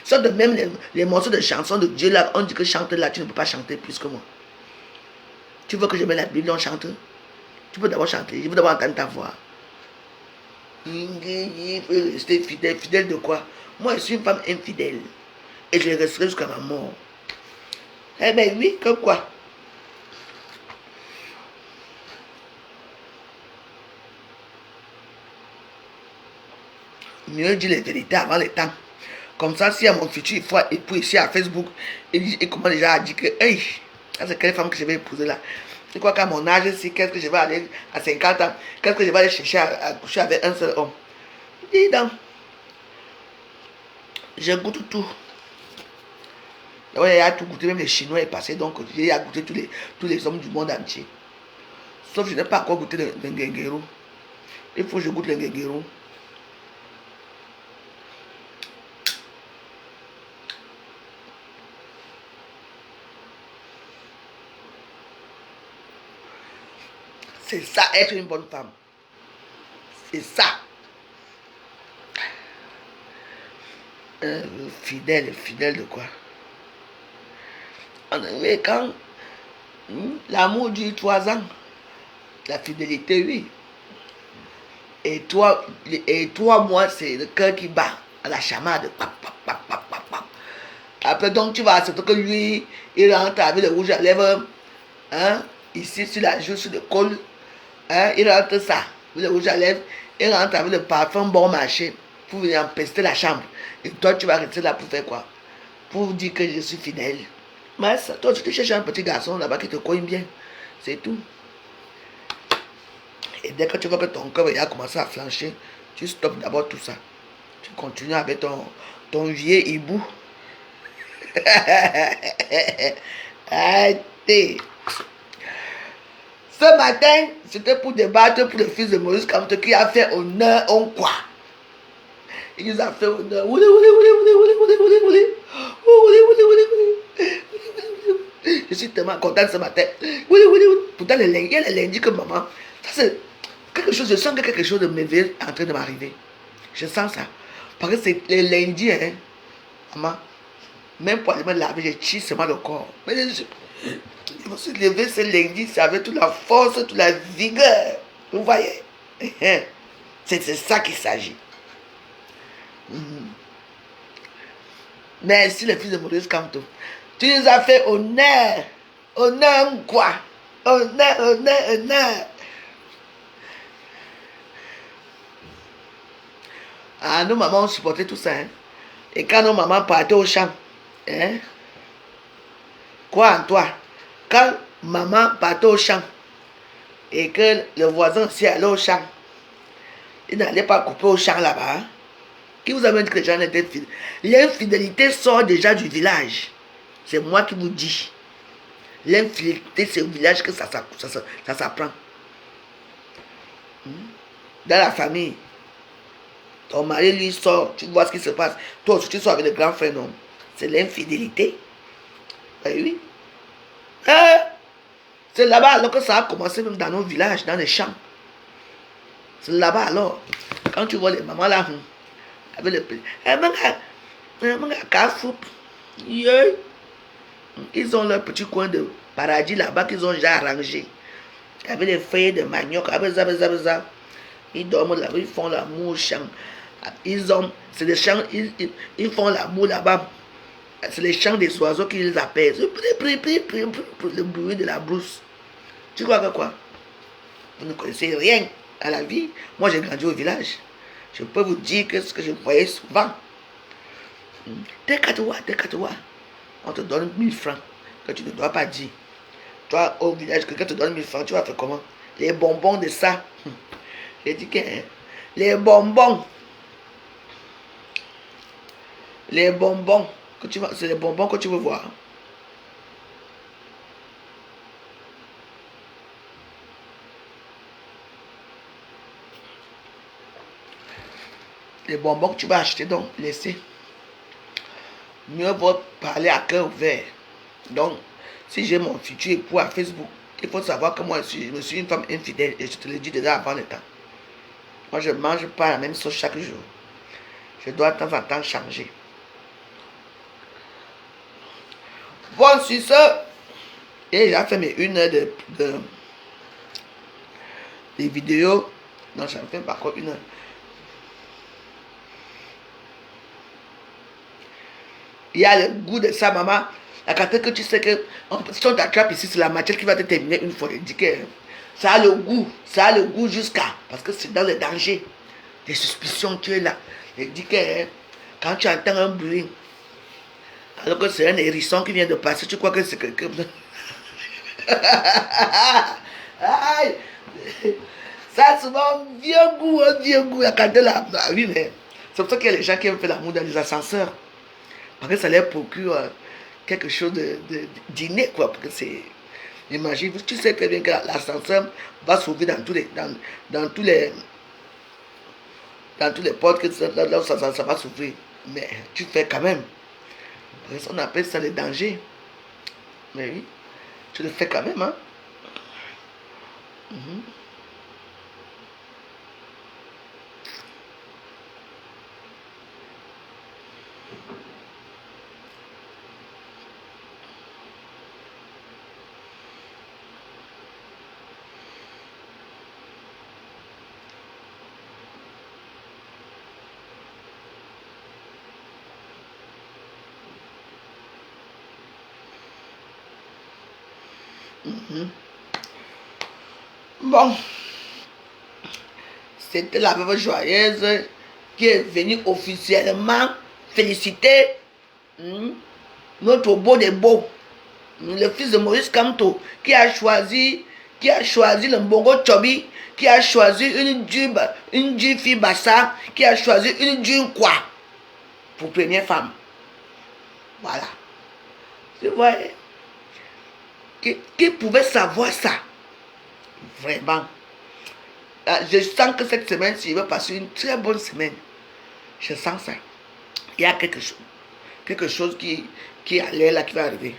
B: Sauf de même les morceaux de chansons de Dieu, là, on dit que chante là, tu ne peux pas chanter plus que moi. Tu veux que je mette la Bible, on chante? Tu peux d'abord chanter, je veux d'abord entendre ta voix. Il faut rester fidèle. Fidèle de quoi? Moi, je suis une femme infidèle. Et je resterai jusqu'à ma mort. Eh bien oui, comme quoi? Mieux dire les vérités avant le temps. Comme ça, si à mon futur, il faut époux ici à Facebook, et comment déjà a dit que, hey, c'est quelle femme que je vais épouser là? C'est quoi qu'à mon âge, si qu'est-ce que je vais aller à 50 ans, qu'est-ce que je vais aller chercher à coucher avec un seul homme? Dis donc, je goûte tout. Ouais, il a tout goûté, même les Chinois est passé, donc j'ai goûté tous les hommes du monde entier. Sauf que je n'ai pas encore goûté le nguenguero. Il faut que je goûte le nguenguero. C'est ça, être une bonne femme. C'est ça. Fidèle de quoi? Mais quand l'amour dure 3 ans, la fidélité, oui. Et 3 mois, c'est le cœur qui bat à la chamade. Après, donc, tu vas accepter que lui, il rentre avec le rouge à lèvres, hein, ici sur la joue, sur le col, hein, il rentre ça, avec le rouge à lèvres, il rentre avec le parfum bon marché pour venir empester la chambre. Et toi, tu vas rester là pour faire quoi? Pour dire que je suis fidèle. Mais ça, toi, tu cherches un petit garçon là-bas qui te cogne bien. C'est tout. Et dès que tu vois que ton cœur a commencé à flancher, tu stoppes d'abord tout ça. Tu continues avec ton vieux hibou. Arrêtez. Ce matin, c'était pour débattre pour le fils de Maurice Kamto qui a fait honneur au quoi. Il nous a fait honneur. Je suis tellement content ce matin. Pourtant, il y a les lundis que maman. Ça, c'est quelque chose. Je sens que quelque chose de merveilleux est en train de m'arriver. Je sens ça. Parce que c'est les lundis, hein. Maman, même pour aller me laver, je tire seulement le corps. Mais je me suis levé ce lundi, c'est avec toute la force, toute la vigueur. Vous voyez? C'est ça qu'il s'agit. Merci le fils de Maurice Kamto. Tu nous as fait honneur. Honneur quoi? Honneur. Ah, nos mamans ont supporté tout ça. Hein? Et quand nos mamans partaient au champ, hein? Quoi en toi? Quand maman partait au champ et que le voisin aussi allait au champ Il n'allait pas couper au champ là-bas. Hein. Qui vous a dit que les gens étaient fidèles? L'infidélité sort déjà du village. C'est moi qui vous dis. L'infidélité, c'est au village que ça s'apprend. Dans la famille. Ton mari, lui, sort. Tu vois ce qui se passe. Toi aussi, tu sors avec le grand frère, non? C'est l'infidélité. Ben oui. C'est là-bas alors que ça a commencé même dans nos villages, dans les champs. C'est là-bas alors. Quand tu vois les mamans là, avec le petit. Ils ont leur petit coin de paradis là-bas qu'ils ont déjà arrangé. Avec les feuilles de manioc, avec ça. Ils dorment là-bas, ils font l'amour au champ. C'est des champs, ils font l'amour là-bas. C'est les chants des oiseaux qui les apaisent. Le bruit de la brousse. Tu crois que quoi? Vous ne connaissez rien à la vie. Moi, j'ai grandi au village. Je peux vous dire que ce que je voyais souvent. T'es katoua. On te donne 1000 francs que tu ne dois pas dire. Toi, au village, quelqu'un te donne 1000 francs, tu vas faire comment? Les bonbons de ça. J'ai dit que les bonbons. C'est les bonbons que tu veux voir. Les bonbons que tu vas acheter, donc, laissez. Mieux vaut parler à cœur ouvert. Donc, si j'ai mon futur époux à Facebook, il faut savoir que moi, je me suis une femme infidèle et je te le dis déjà avant le temps. Moi, je ne mange pas la même chose chaque jour. Je dois de temps en temps changer. Bon, sur ce, et j'ai fait mes 1 heure de vidéos. Non, j'en fais pas encore 1 heure. Il y a le goût de ça, maman. La carte que tu sais que si on t'attrape ici, c'est la matière qui va te terminer une fois. Je dis que ça a le goût jusqu'à. Parce que c'est dans le danger. Des suspicions, tu es là. Je dis que quand tu entends un bruit, alors que c'est un hérisson qui vient de passer, tu crois que c'est quelqu'un. Ça a souvent un vieux goût. La carte là. Oui, mais c'est pour ça qu'il y a les gens qui aiment faire l'amour dans les ascenseurs. Parce que ça leur procure quelque chose d'inné, quoi. Parce que c'est. Imagine, tu sais très bien que l'ascenseur va s'ouvrir dans tous les portes que ça va s'ouvrir. Mais tu fais quand même. Parce qu'on appelle ça le danger. Mais oui, tu le fais quand même, hein. Bon, c'était la veuve joyeuse qui est venue officiellement féliciter notre beau des beaux, le fils de Maurice Kamto, qui a choisi le Mbongo Chobi, qui a choisi une fille Bassa, qui a choisi une Djunkwa pour première femme. Voilà. Tu vois, qui pouvait savoir ça? Vraiment. Je sens que cette semaine-ci, il va passer une très bonne semaine. Je sens ça. Il y a quelque chose qui a l'air là, qui va arriver.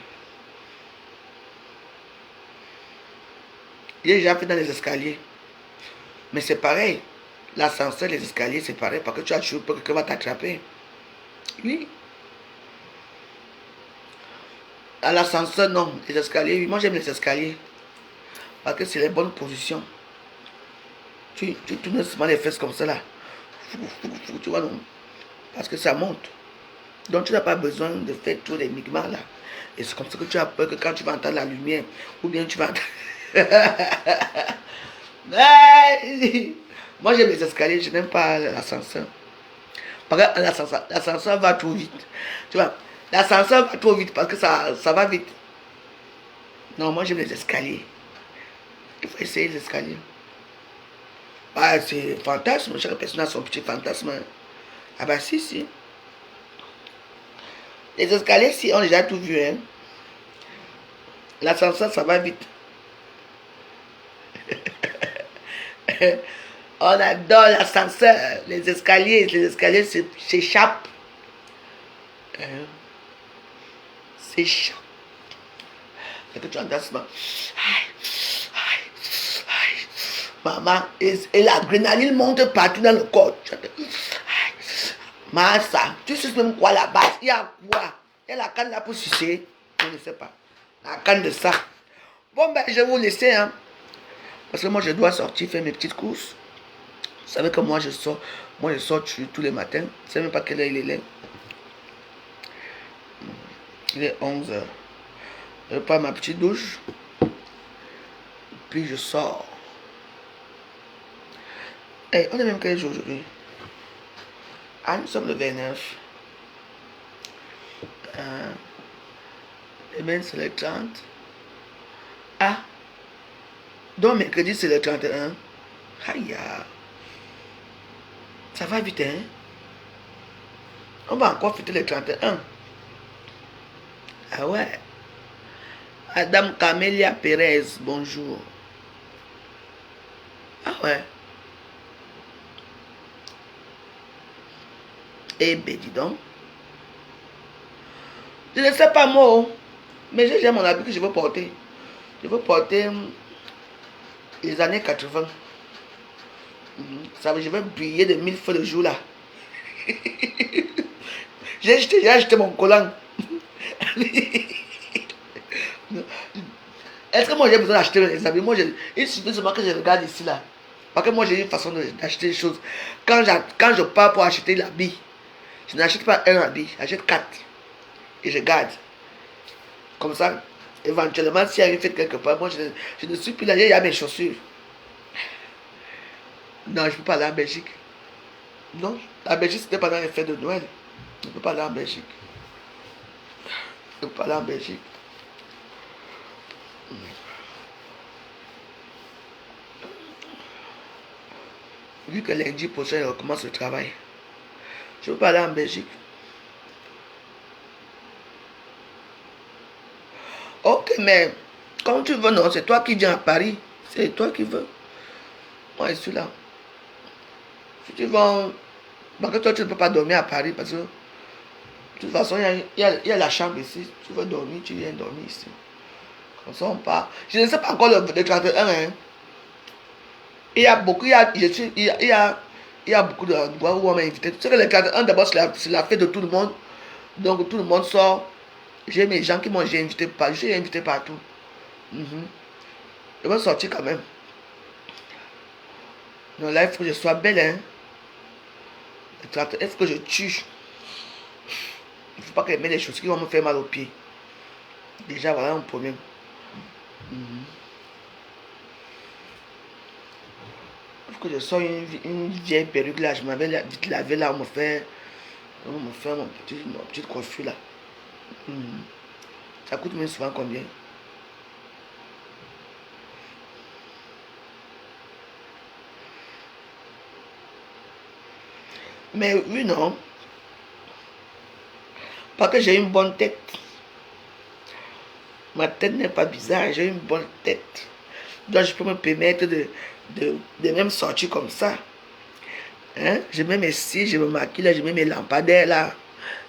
B: Il est déjà fait dans les escaliers. Mais c'est pareil. L'ascenseur, les escaliers, c'est pareil. Parce que tu as toujours peur que quelqu'un va t'attraper. Oui. À l'ascenseur, non. Les escaliers, oui. Moi, j'aime les escaliers. Parce que c'est les bonnes positions. Tu tournes seulement les fesses comme ça là. Tu vois, non. Parce que ça monte. Donc tu n'as pas besoin de faire tous les migments là. Et c'est comme ça que tu as peur que quand tu vas entendre la lumière, ou bien tu vas entendre... Moi j'aime les escaliers, je n'aime pas l'ascenseur. Parce que l'ascenseur va trop vite. Tu vois, l'ascenseur va trop vite parce que ça va vite. Non, moi j'aime les escaliers. Il faut essayer les escaliers. Ah, c'est fantasme, chaque personne a son petit fantasme. Ah bah si. Les escaliers, si, on a déjà tout vu. Hein. L'ascenseur, ça va vite. On adore l'ascenseur. Les escaliers s'échappent. Hein. S'échappent. Et que tu entends ça. Maman, et l'adrénaline monte partout dans le corps. Massa, tu sais même quoi la base? Il y a quoi? Il y a la canne là pour sucer. Je ne sais pas. La canne de ça. Bon, ben, je vais vous laisser. Hein, parce que moi, je dois sortir faire mes petites courses. Vous savez que moi, je sors tous les matins. Je ne sais même pas quelle heure il est. Il est 11h. Je prends ma petite douche. Puis je sors. Hey, on est même quel jour aujourd'hui? Ah, nous sommes le 29. Demain, c'est le 30. Ah. Donc, mercredi, c'est le 31. Aïe. Ça va vite, hein? On va encore fêter le 31. Ah ouais. Madame Camélia Pérez, bonjour. Ah ouais. Eh ben, dis donc. Je ne sais pas moi, mais j'ai mon habit que je veux porter. Je veux porter les années 80. Ça, je vais briller de 1000 feux le jour là. J'ai acheté mon collant. Est-ce que moi j'ai besoin d'acheter les habits? Moi, il suffit seulement que je regarde ici là. Parce que moi j'ai une façon d'acheter des choses. Quand je pars pour acheter l'habit, je n'achète pas un habit, j'achète 4. Et je garde. Comme ça, éventuellement, s'il y a une fête quelque part, moi je ne suis plus là, il y a mes chaussures. Non, je ne peux pas aller en Belgique. Non, la Belgique c'était pendant les fêtes de Noël. Je ne peux pas aller en Belgique. Je ne peux pas aller en Belgique. Vu que lundi prochain, je recommence le travail. Je ne peux pas aller en Belgique. Ok, mais quand tu veux, non, c'est toi qui viens à Paris. C'est toi qui veux. Moi, je suis là. Si tu vas... Parce que toi, tu ne peux pas dormir à Paris parce que... De toute façon, il y a la chambre ici. Si tu veux dormir, tu viens dormir ici. Comme ça, on part. Je ne sais pas encore le 31, hein. Il y a beaucoup, il y a beaucoup d'endroits où on m'a invité. Tu sais que le 31, d'abord, c'est la fête de tout le monde. Donc, tout le monde sort. J'ai mes gens qui m'ont invité partout. J'ai invité partout. Je vais sortir quand même. Donc là, il faut que je sois belle, hein. Le 31, il faut que je tue. Il ne faut pas que je mette des choses qui vont me faire mal aux pieds. Déjà, voilà un problème. Il faut que je sois une vieille perruque là. Je m'avais vite lavé là. On me fait mon petite coiffure là. Ça coûte même souvent combien? Mais oui, non. Parce que j'ai une bonne tête. Ma tête n'est pas bizarre, j'ai une bonne tête. Donc je peux me permettre de même sortir comme ça. Hein? Je mets mes cils, je me maquille là, je mets mes lampadaires là.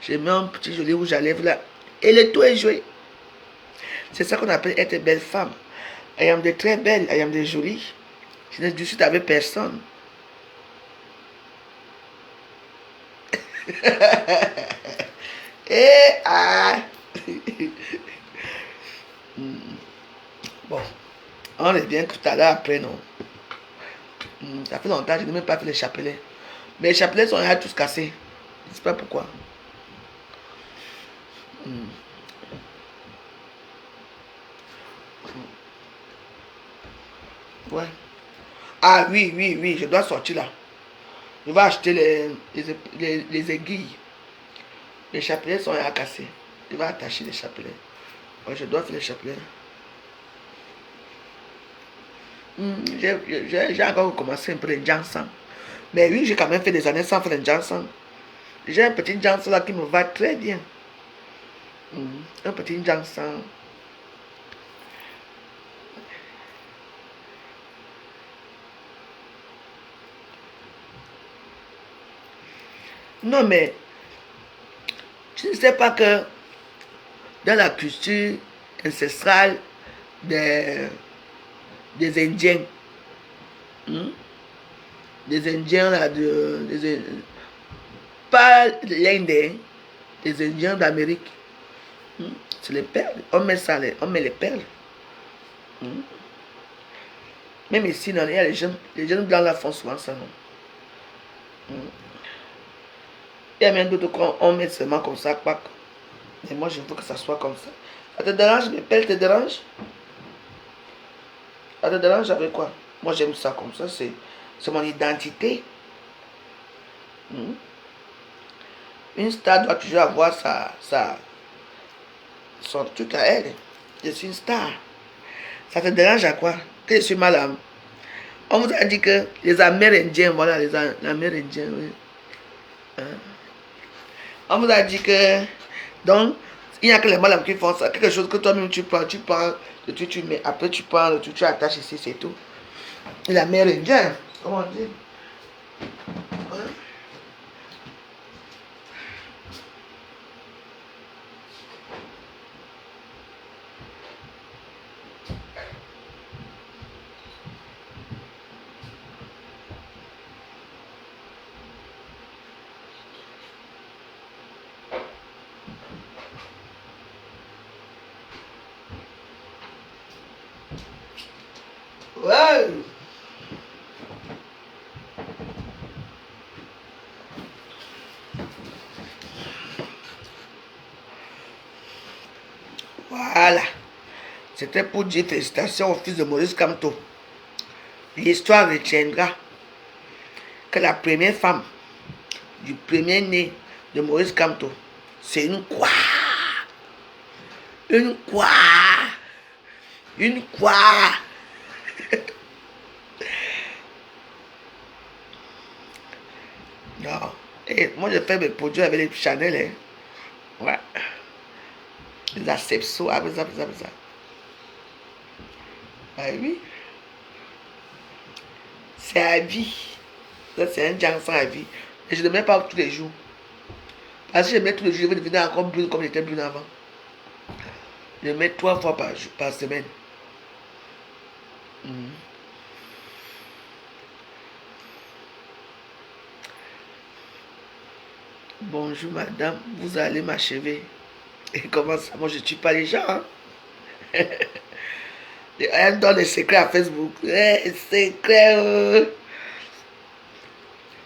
B: Je mets un petit joli rouge à lèvres là. Et le tout est joué. C'est ça qu'on appelle être belle femme. I am de très belle, I am de jolie. Je ne discute avec personne. Et ah. Bon, on est bien tout à l'heure après, non? Ça fait longtemps, je n'ai même pas fait les chapelets. Mais les chapelets sont là tous cassés. Je ne sais pas pourquoi. Ouais. Ah oui, je dois sortir là. Je vais acheter les aiguilles. Les chapelets sont à casser. Je vais attacher les chapelets. Ouais, je dois faire les chapelets. J'ai encore commencé un peu le Jansan. Mais oui, j'ai quand même fait des années sans faire le Jansan. J'ai un petit Jansan là qui me va très bien. Un petit Jansan. Non, mais tu ne sais pas que dans la culture ancestrale des, des Indiens, hmm, des Indiens là, pas l'Inde, hein, des Indiens d'Amérique, c'est les perles. On met ça, on met les perles. Hmm. Même ici, non, il y a les jeunes blancs là font souvent ça, non? Hmm. Il y a même d'autres qu'on met seulement comme ça, pas. Mais moi, je veux que ça soit comme ça. Ça te dérange, mes perles te dérange? Ça te dérange avec quoi? Moi, j'aime ça comme ça, c'est mon identité. Hmm. Une star doit toujours avoir son truc à elle. Je suis une star. Ça te dérange à quoi? Que je suis malade. On vous a dit que les Amérindiens, voilà, les Amérindiens, oui. Hein? On vous a dit que, donc, il n'y a que les malades qui font ça. Quelque chose que toi-même tu prends, le truc, tu mets, après tu prends le truc, tu attaches ici, c'est tout. Les Amérindiens, comment on dit? Hein? Ouais. Voilà. C'était pour dire félicitations au fils de Maurice Kamto. L'histoire retiendra que la première femme du premier né de Maurice Kamto, c'est une quoi? Une quoi? Une quoi? Non. Et moi, je fais mes produits avec les Chanel. Hein. Ouais. Les Acepso, ça. Ah oui. C'est à vie. Ça, c'est un Jansan à vie. Et je ne le mets pas tous les jours. Parce que je le mets tous les jours, je vais devenir encore brune comme j'étais brune avant. Je le mets 3 fois par semaine. Mm. Bonjour madame, vous allez m'achever. Et comment ça? Moi je ne tue pas les gens. Hein? Elle donne des secrets à Facebook. Secrets.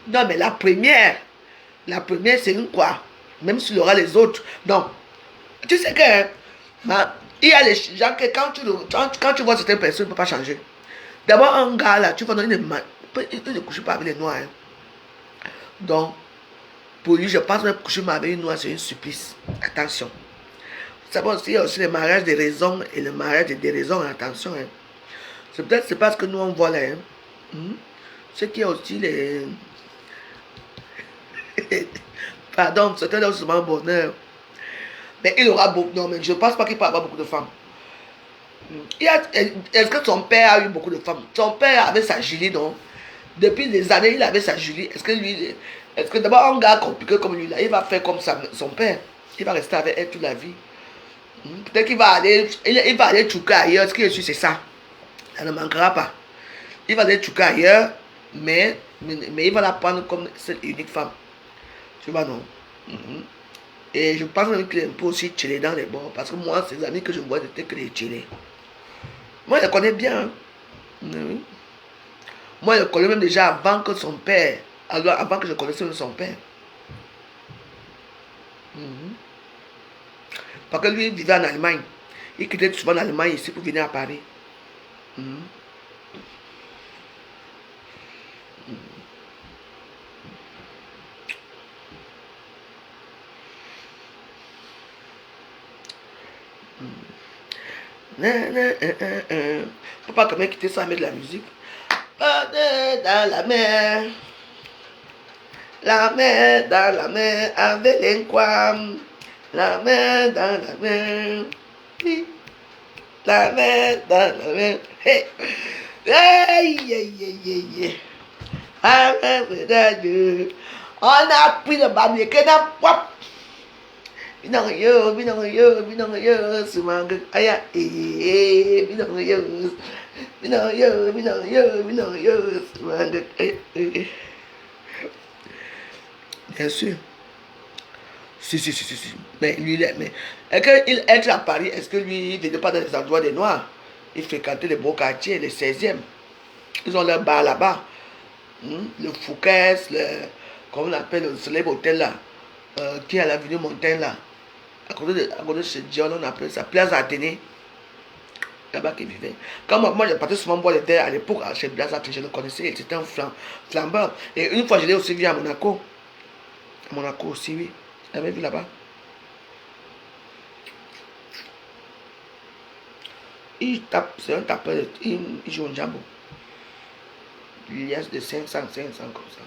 B: Non, mais la première c'est une quoi? Même s'il y aura les autres. Non. Tu sais que il y a les gens que quand tu vois certaines personnes, ne peut pas changer. D'abord, un gars là, tu vois, il ne couche pas avec les noirs. Hein. Donc, pour lui, je pense que coucher avec une noire, c'est un supplice. Attention. C'est bon, il y a aussi le mariage des raisons et le mariage des déraisons. Attention. Hein. C'est peut-être c'est parce que nous, on voit là. Hein. Ce qui est aussi les. Pardon, c'était là seulement bonheur. Mais il aura beaucoup. Non, mais je ne pense pas qu'il peut avoir beaucoup de femmes. Est-ce que son père a eu beaucoup de femmes? Son père avait sa Julie, non? Depuis des années, il avait sa Julie. Est-ce que d'abord un gars compliqué comme lui, là, il va faire comme son père? Il va rester avec elle toute la vie. Peut-être il va aller chouker ailleurs. Ce qui est sûr, c'est ça. Ça ne manquera pas. Il va aller chouker ailleurs, mais il va la prendre comme cette unique femme. Tu vois, non? Et je pense même qu'il est un peu aussi tiré dans les bords. Parce que moi, ces amis que je vois, c'était que les tirés. Moi, je le connais bien. Hein. Oui. Moi, je le connais même déjà avant que son père. Alors, avant que je connaisse son père. Parce que lui, il vivait en Allemagne. Il quittait souvent l'Allemagne ici pour venir à Paris. Papa, quand même quitter ça, mettre de la musique. Dans la mer dans la mer, avec les quam. La mer dans la mer, la mer dans la mer. Hey, hey, hey, hey, hey, hey. On a pris le bambou, qu'on a pop. Binong yo, sumang aya, binong yo, sumang aya. Bien sûr. Si. Mais lui, mais est-ce qu'il entre à Paris, est-ce que lui, il ne venait pas dans les endroits des Noirs? Il fréquentait les beaux quartiers, les 16e. Ils ont leur bar là-bas. Le Fouquet's, comment on appelle le célèbre hôtel là, qui est à l'avenue Montaigne là. À côté de chez Dion, on appelle ça Place Athénée. Là-bas qu'il vivait. Quand moi j'ai parti souvent boire le thé à l'époque, chez Place Athénée, je le connaissais, c'était un flambeur. Et une fois, je l'ai aussi vu à Monaco. À Monaco aussi, oui. J'avais vu là-bas. Il tape, c'est un tapeur, il joue au jambo. Il y a de 500 comme ça.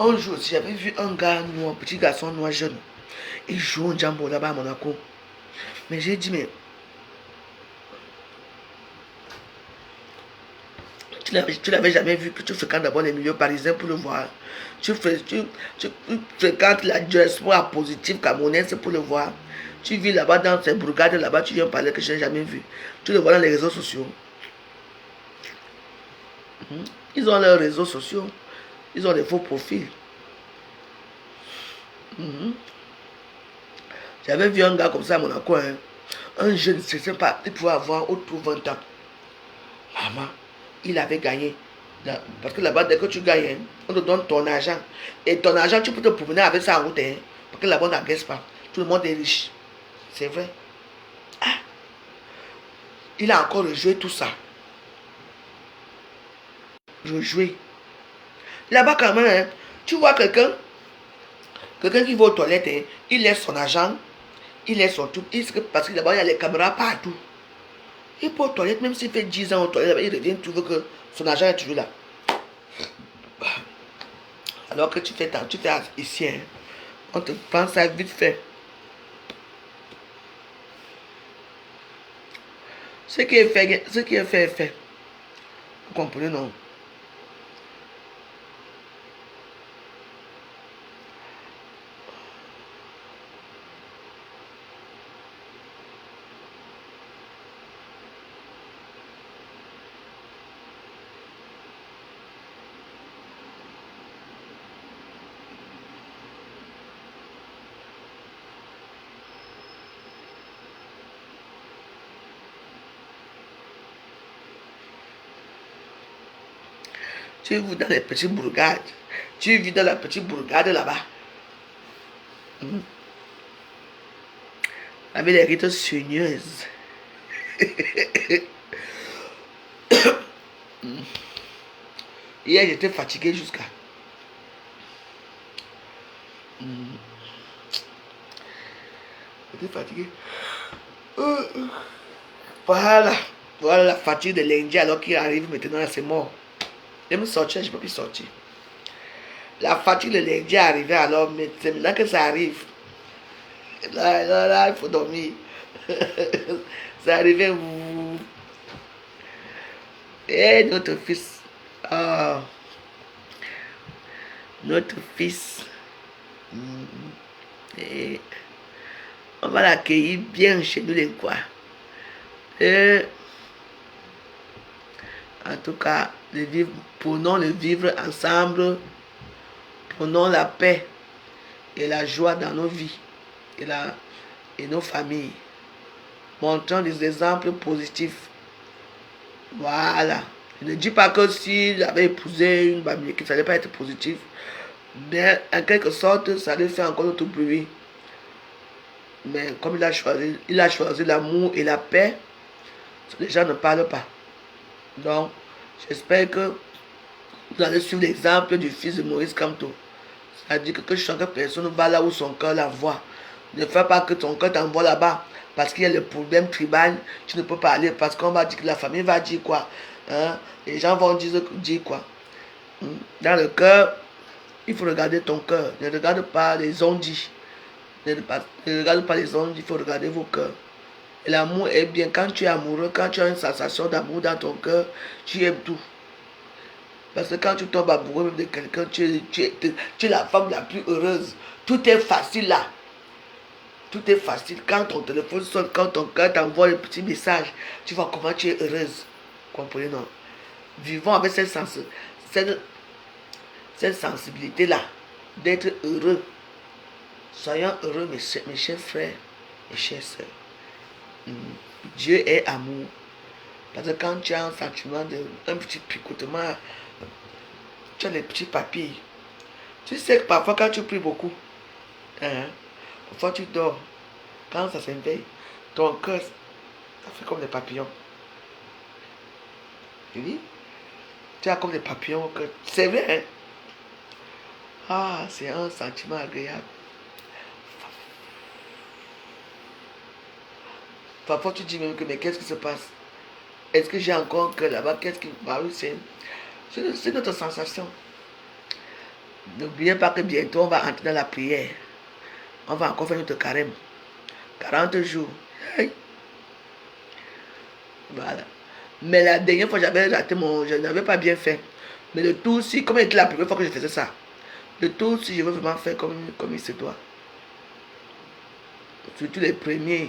B: Un jour aussi, j'avais vu un gars noir, un petit garçon noir jeune. Il joue au jambo là-bas à Monaco. Mais j'ai dit, mais tu l'avais jamais vu, que tu fréquentes d'abord les milieux parisiens pour le voir. Tu fréquentes la diaspora positive camerounaise pour le voir. Tu vis là-bas dans ces bourgades là-bas, tu viens parler que je n'ai jamais vu. Tu le vois dans les réseaux sociaux. Ils ont leurs réseaux sociaux. Ils ont des faux profils. J'avais vu un gars comme ça à Monaco. Un jeune, je ne sais pas, il pouvait avoir autour de 20 ans. Maman, il avait gagné. Parce que là-bas, dès que tu gagnes, on te donne ton argent. Et ton argent, tu peux te promener avec ça en route. Parce que là-bas, on n'agresse pas. Tout le monde est riche. C'est vrai. Ah, il a encore rejoué tout ça. Rejoué. Là-bas, quand même, tu vois quelqu'un qui va aux toilettes, il laisse son argent, il laisse son tout. Parce que là-bas, il y a les caméras partout. Il peut aux toilettes, même s'il fait 10 ans aux toilettes, il revient trouver que son argent est toujours là. Alors que tu fais ici, on te prend ça vite fait. Ce qui est fait est fait. Vous comprenez, non? Tu vis dans les petites bourgades. Tu vis dans la petite bourgade là-bas. Avec les rites seigneuses. Hier, j'étais fatigué jusqu'à. J'étais fatigué. Voilà la fatigue de l'Indien alors qu'il arrive maintenant, c'est mort. Je me sortir, je ne peux plus sortir. La fatigue de l'Indien arrivait alors, mais c'est maintenant que ça arrive. Là, il faut dormir. Ça arrivait. Et notre fils. Oh. Notre fils. Et on va l'accueillir bien chez nous les quoi. Et en tout cas, prenons le vivre ensemble, prenons la paix et la joie dans nos vies et nos familles. Montrons des exemples positifs. Voilà. Je ne dis pas que s'il avait épousé une famille, qu'il ne fallait pas être positif, mais en quelque sorte, ça lui fait encore notre bruit. Mais comme il a choisi l'amour et la paix, les gens ne parlent pas. Donc, j'espère que vous allez suivre l'exemple du fils de Maurice Kamto. a dit que je sens que personne va là où son cœur la voit. Ne fais pas que ton cœur t'envoie là-bas. Parce qu'il y a le problème tribal, tu ne peux pas aller. Parce qu'on va dire que la famille va dire quoi. Hein? Les gens vont dire quoi. Dans le cœur, il faut regarder ton cœur. Ne regarde pas les ondits. Ne regarde pas les ondits, il faut regarder vos cœurs. Et l'amour est bien. Quand tu es amoureux, quand tu as une sensation d'amour dans ton cœur, tu aimes tout. Parce que quand tu tombes amoureux même de quelqu'un, tu es la femme la plus heureuse. Tout est facile là. Tout est facile. Quand ton téléphone sonne, quand ton cœur t'envoie un petit message, tu vois comment tu es heureuse. Comprenez, non? Vivons avec cette sensibilité-là, d'être heureux. Soyons heureux, mes chers frères, mes chères sœurs. Dieu est amour. Parce que quand tu as un sentiment un petit picotement, tu as les petits papilles. Tu sais que parfois quand tu pries beaucoup, parfois tu dors, quand ça s'éveille, ton cœur, ça fait comme des papillons. Tu dis, tu as comme des papillons au cœur. C'est vrai, hein? Ah, c'est un sentiment agréable. Parfois tu dis même que, mais qu'est-ce qui se passe? Est-ce que j'ai encore un cœur là-bas? Qu'est-ce qui... Bah oui, c'est notre sensation. N'oubliez pas que bientôt on va entrer dans la prière. On va encore faire notre carême. 40 jours. Hey. Voilà. Mais la dernière fois, j'avais raté je n'avais pas bien fait. Mais le tout aussi, comme c'était la première fois que je faisais ça, le tout aussi, je veux vraiment faire comme il se doit. Surtout les premières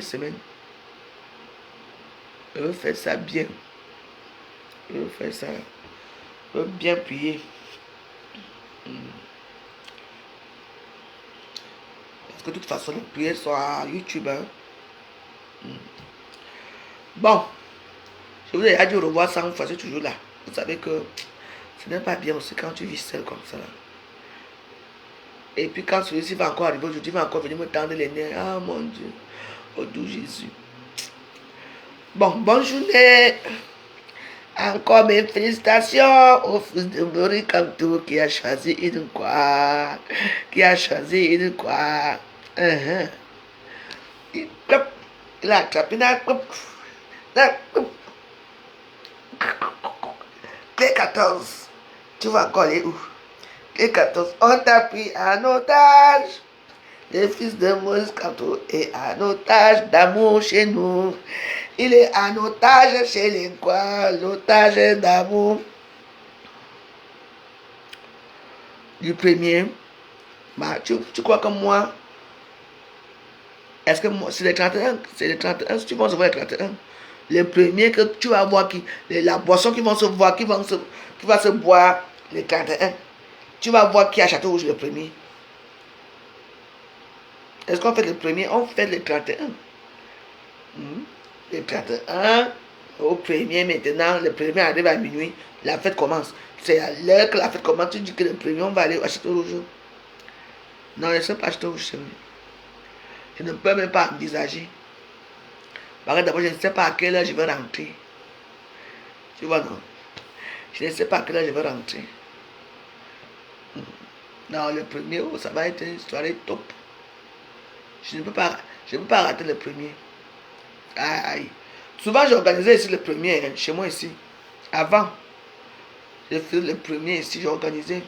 B: semaines. Je veux faire ça bien. Je veux faire ça. Je veux bien prier. Parce que de toute façon, les prières sont à YouTube. Hein. Bon. Je vous ai déjà dit au revoir 100 fois, c'est toujours là. Vous savez que ce n'est pas bien aussi quand tu vis seul comme ça. Là. Et puis quand celui-ci va encore arriver aujourd'hui, il va encore venir me tendre les nerfs. Ah mon Dieu. Oh doux Jésus. Bon, bonne journée. Encore mes félicitations au fils de Maurice Kamto qui a choisi une quoi. Qui a choisi une quoi. Il a attrapé T14. Tu vas encore aller où? T14. On t'a pris en otage. Le fils de Maurice Kamto est en otage d'amour chez nous. Il est en otage chez les quoi, l'otage d'amour. Du premier, bah, tu crois que moi, est-ce que moi, c'est les 31, si tu vas se voir les 31, le premier que tu vas voir, la boisson qui va se boire, les 31, tu vas voir qui a Château Rouge le premier. Est-ce qu'on fait le premier? On fait les 31. Le 31 au premier maintenant, le premier arrive à minuit, la fête commence. C'est à l'heure que la fête commence, tu dis que le premier on va aller à Château Rouge. Non, je ne sais pas Château Rouge, c'est vrai. Je ne peux même pas envisager. Parce que d'abord, je ne sais pas à quelle heure je vais rentrer. Tu vois, non? Je ne sais pas à quelle heure je vais rentrer. Non, le premier, ça va être une soirée top. Je ne peux pas rater le premier. Aïe. Souvent, j'organisais ici le premier, chez moi ici. Avant, je faisais le premier ici, j'organisais.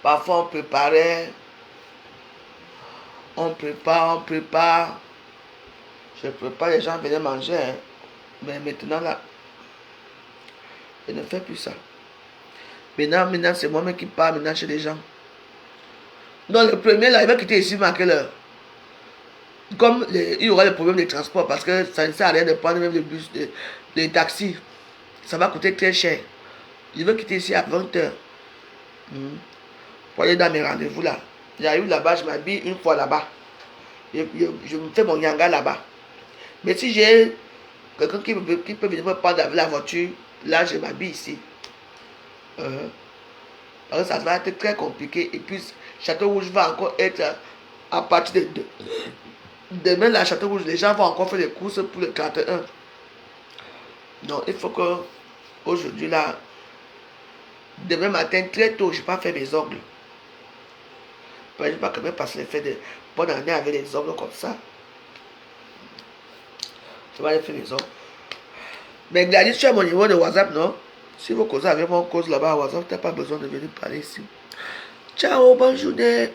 B: Parfois, on préparait. On prépare. Je prépare, les gens venaient manger. Hein. Mais maintenant, là, je ne fais plus ça. Maintenant c'est moi-même qui pars maintenant chez les gens. Donc, le premier, là, il va quitter ici, mais à quelle heure? Comme il y aura le problème de transport, parce que ça ne sert à rien de prendre même le bus, le taxi. Ça va coûter très cher. Je veux quitter ici à 20h. Pour aller dans mes rendez-vous là. J'arrive là-bas, je m'habille une fois là-bas. Je me fais mon yanga là-bas. Mais si j'ai quelqu'un qui peut venir me prendre avec la voiture, là je m'habille ici. Parce que ça va être très compliqué. Et puis, Château Rouge va encore être à partir de demain, la Château Rouge, les gens vont encore faire des courses pour le 31. Donc, il faut que aujourd'hui, là, demain matin, très tôt, je vais pas faire mes ongles. Je ne vais pas quand même passer les fêtes de bonne année avec les ongles comme ça. Je vais aller faire mes ongles. Mais Gladys, tu as mon numéro de WhatsApp, non? Si vous causez avec moi, on cause là-bas à WhatsApp, tu n'as pas besoin de venir parler ici. Ciao, bonne journée.